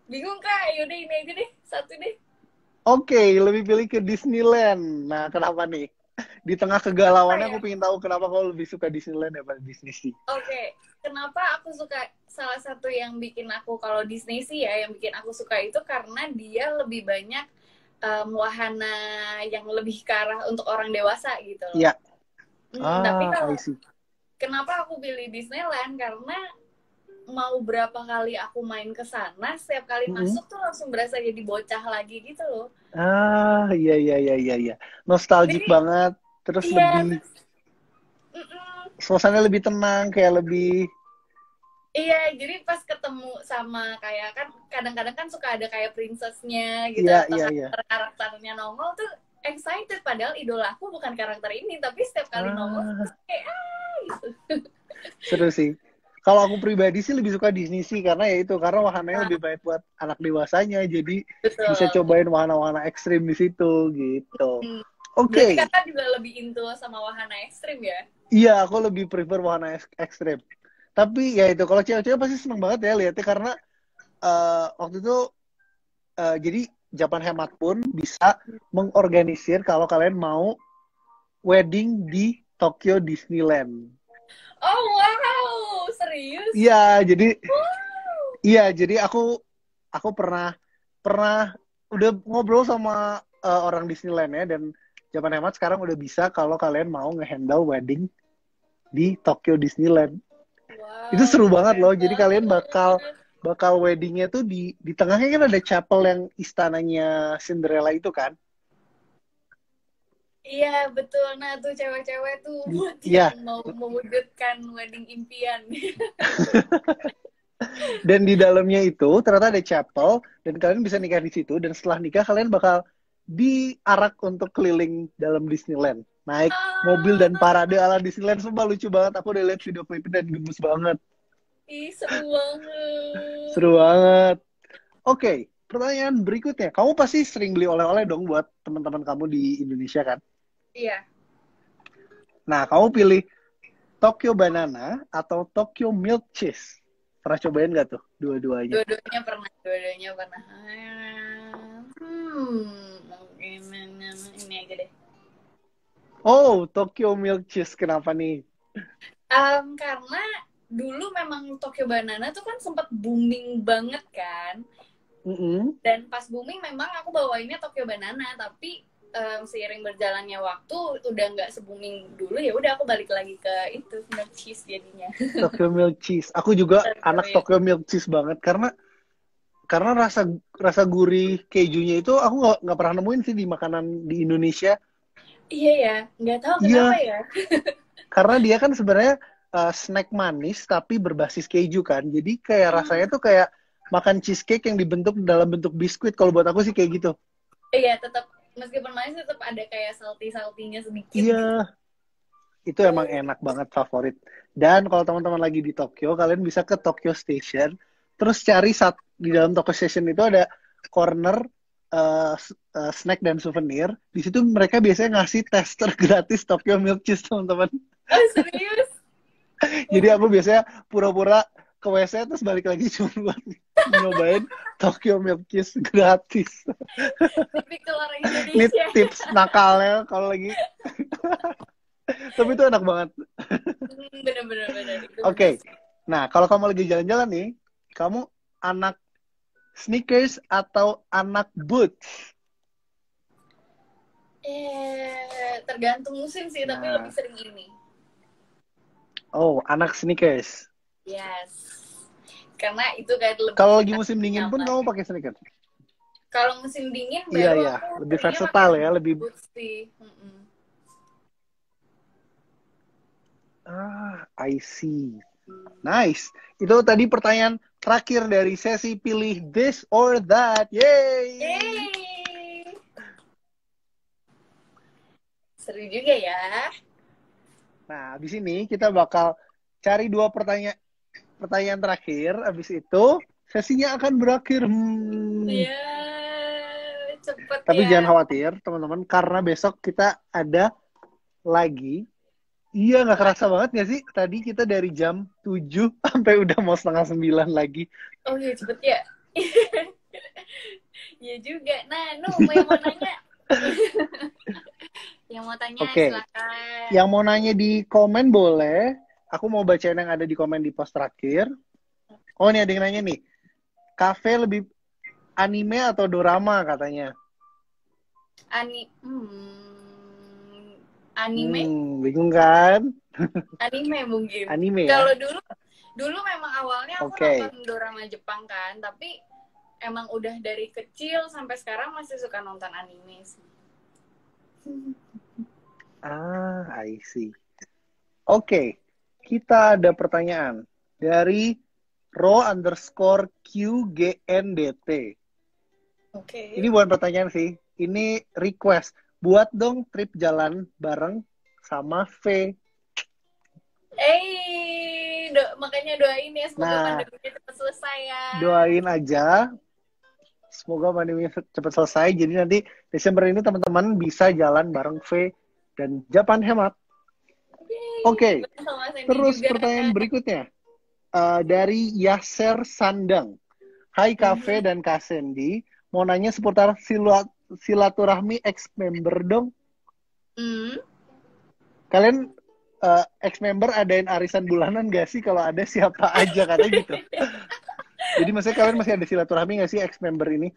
Bingung Kak. Yaudah ini aja deh. 1 deh. Oke, lebih pilih ke Disneyland. Nah, kenapa nih? Di tengah kegalauannya aku pengen tahu kenapa kau lebih suka Disneyland daripada Disney Sea. Oke. Kenapa aku suka, salah satu yang bikin aku kalau Disney sih ya, yang bikin aku suka itu karena dia lebih banyak wahana yang lebih ke arah untuk orang dewasa gitu loh. Iya. Tapi kalau I see. kenapa aku pilih Disneyland, karena mau berapa kali aku main ke sana, setiap kali masuk tuh langsung berasa jadi bocah lagi gitu loh. Iya. Nostalgic Jadi, banget. Terus iya, lebih suasana lebih tenang, kayak lebih. Iya, jadi pas ketemu sama kayak kan kadang-kadang kan suka ada kayak princessnya gitu Iya. atau karakternya nongol tuh excited, padahal idolaku bukan karakter ini, tapi setiap kali nongol tuh kayak gitu. Seru sih. Kalau aku pribadi sih lebih suka Disney sih karena ya itu, karena wahananya lebih baik buat anak dewasanya, jadi Betul. bisa cobain wahana-wahana ekstrim di situ gitu. Berarti kakak juga lebih into sama wahana ekstrim ya? Iya, aku lebih prefer wahana ekstrim. Tapi ya itu, kalau cewek-cewek pasti seneng banget ya lihatnya, karena waktu itu jadi Japan Hemat pun bisa mengorganisir kalau kalian mau wedding di Tokyo Disneyland. Oh wow, serius? Iya, jadi aku pernah udah ngobrol sama orang Disneyland ya, dan Japan Hemat sekarang udah bisa kalau kalian mau ngehandle wedding di Tokyo Disneyland. Wow, Itu seru banget loh. Jadi kalian bakal weddingnya tuh di tengahnya kan ada chapel yang istananya Cinderella itu kan? Iya betul. Nah tuh cewek-cewek tuh buat yang mau mewujudkan wedding impian. Dan di dalamnya itu ternyata ada chapel dan kalian bisa nikah di situ, dan setelah nikah kalian bakal diarak untuk keliling dalam Disneyland, naik mobil dan parade ala Disneyland. Sumpah lucu banget, aku udah lihat video klipnya dan gemes banget. Ih, seru banget. Seru banget. Oke, pertanyaan berikutnya, kamu pasti sering beli oleh-oleh dong buat teman-teman kamu di Indonesia kan? Iya. Nah, kamu pilih Tokyo Banana atau Tokyo Milk Cheese? Pernah cobain nggak tuh dua-duanya? Dua-duanya pernah. Ini aja deh. Oh, Tokyo Milk Cheese. Kenapa nih? Karena dulu memang Tokyo Banana tuh kan sempat booming banget kan. Dan pas booming memang aku bawainnya Tokyo Banana, tapi seiring berjalannya waktu udah nggak se-booming dulu, ya udah aku balik lagi ke itu milk cheese jadinya. Tokyo milk cheese. Aku juga anak Tokyo milk cheese banget karena rasa gurih kejunya itu aku nggak pernah nemuin sih di makanan di Indonesia. Iya ya, nggak tahu kenapa ya. Karena dia kan sebenarnya snack manis tapi berbasis keju kan. Jadi kayak rasanya tuh kayak makan cheesecake yang dibentuk dalam bentuk biskuit. Kalau buat aku sih kayak gitu. Iya, tetap meskipun manis tetap ada kayak salty-salty-nya sedikit. Iya. Gitu. Itu emang enak banget, favorit. Dan kalau teman-teman lagi di Tokyo, kalian bisa ke Tokyo Station. Terus cari di dalam Tokyo Station itu ada corner snack dan souvenir. Di situ mereka biasanya ngasih tester gratis Tokyo Milk Cheese, teman-teman. Oh, serius? Jadi aku biasanya pura-pura ke WC terus balik lagi cuma buat nyobain Tokyo Milk Cheese gratis. Tipikal orang Indonesia. Ini tips nakalnya kalau lagi. Tapi itu enak banget. Bener-bener. Oke. Nah, kalau kamu lagi jalan-jalan nih, kamu anak sneakers atau anak boots? Tergantung musim sih, tapi lebih sering ini. Oh, anak sneakers. Yes. Karena itu kayak lebih. Kalau lagi musim dingin pun kamu pakai sneakers? Kalau musim dingin baru aku lebih versatile ya, lebih boots sih. I see. Nice. Itu tadi pertanyaan terakhir dari sesi pilih this or that. Yay! Seru juga ya. Nah, habis ini kita bakal cari 2 pertanyaan terakhir. Habis itu sesinya akan berakhir. Iya, cepet. Tapi jangan khawatir, teman-teman, karena besok kita ada lagi. Iya, nggak kerasa banget nggak sih? Tadi kita dari jam 7 sampai udah mau 8:30 lagi. Oh iya, cepet ya. Iya juga. Nah, yang mau nanya. Yang mau tanya, silakan. Yang mau nanya di komen boleh. Aku mau bacain yang ada di komen di post terakhir. Oh, ini ada yang nanya nih. Kafe lebih anime atau dorama katanya? Anime? Bingung kan? Anime mungkin. Anime ya? Kalau dulu memang awalnya aku nonton dorama Jepang kan, tapi emang udah dari kecil sampai sekarang masih suka nonton anime sih. I see. Oke, kita ada pertanyaan dari ro_QGNDT. Ini bukan pertanyaan sih, ini request. Buat dong trip jalan bareng sama V. Makanya doain ya, semoga pandeminya cepat selesai ya. Doain aja. Semoga pandemi cepat selesai. Jadi nanti Desember ini teman-teman bisa jalan bareng V dan Japan Hemat. Oke. Terus juga. Pertanyaan berikutnya dari Yaser Sandang. Hai Cafe dan Kak Sandy, mau nanya seputar silaturahmi ex-member dong. Kalian ex-member adain arisan bulanan gak sih? Kalau ada siapa aja katanya gitu. Jadi maksudnya kalian masih ada silaturahmi nggak sih ex-member ini?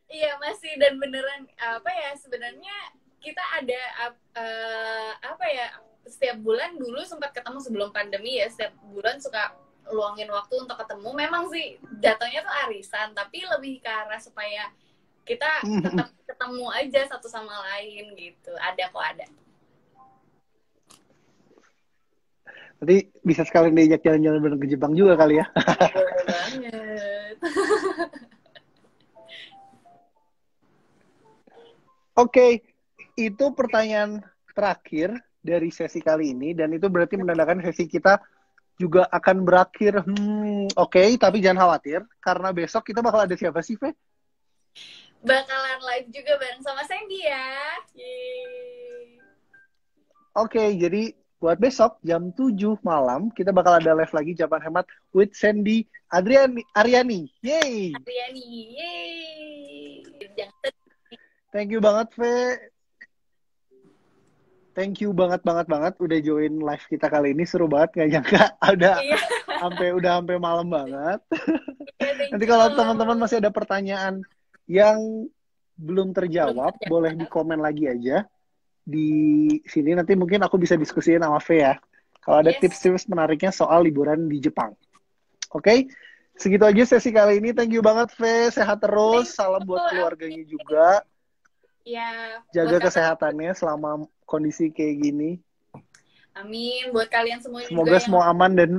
Iya masih, dan beneran sebenarnya kita ada setiap bulan dulu sempat ketemu sebelum pandemi ya, setiap bulan suka luangin waktu untuk ketemu. Memang sih jatuhnya tuh arisan, tapi lebih ke arah supaya kita tetap ketemu aja satu sama lain gitu. Ada kok, ada. Nanti bisa sekalian diajak jalan-jalan bareng ke Jepang juga kali ya. Boleh banget. Oke, itu pertanyaan terakhir dari sesi kali ini. Dan itu berarti menandakan sesi kita juga akan berakhir. Oke, tapi jangan khawatir. Karena besok kita bakal ada siapa sih, Fe? Bakalan live juga bareng sama Sandy ya. Oke, jadi buat besok jam 7 malam kita bakal ada live lagi Japan Hemat with Sandy Aryani. Yeay. Aryani. Yeay. Thank you banget, Fe. Thank you banget udah join live kita kali ini. Seru banget, nggak nyangka udah sampai malam banget. Nanti kalau teman-teman masih ada pertanyaan yang belum terjawab, boleh di komen lagi aja di sini. Nanti mungkin aku bisa diskusiin sama V ya. Kalau ada tips-tips menariknya soal liburan di Jepang. Oke, segitu aja sesi kali ini. Thank you banget V, sehat terus. Salam buat keluarganya juga. Ya. Jaga kesehatannya selama kondisi kayak gini. Amin. Buat kalian semua Semoga juga semua aman dan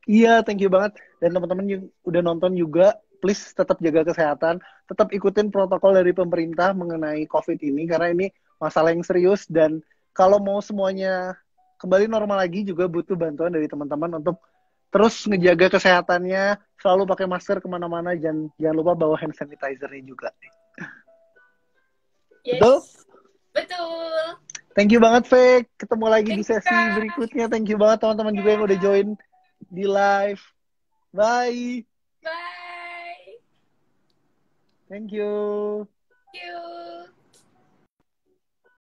iya, thank you banget. Dan teman-teman yang udah nonton juga, please tetap jaga kesehatan, tetap ikutin protokol dari pemerintah mengenai COVID ini, karena ini masalah yang serius, dan kalau mau semuanya kembali normal lagi juga butuh bantuan dari teman-teman untuk terus ngejaga kesehatannya, selalu pakai masker kemana-mana, dan jangan lupa bawa hand sanitizer-nya juga. Yes. Betul? Betul. Thank you banget, Fake. Ketemu lagi di sesi berikutnya. Thank you banget teman-teman juga yang udah join di live. Bye. Bye. Thank you. Thank you.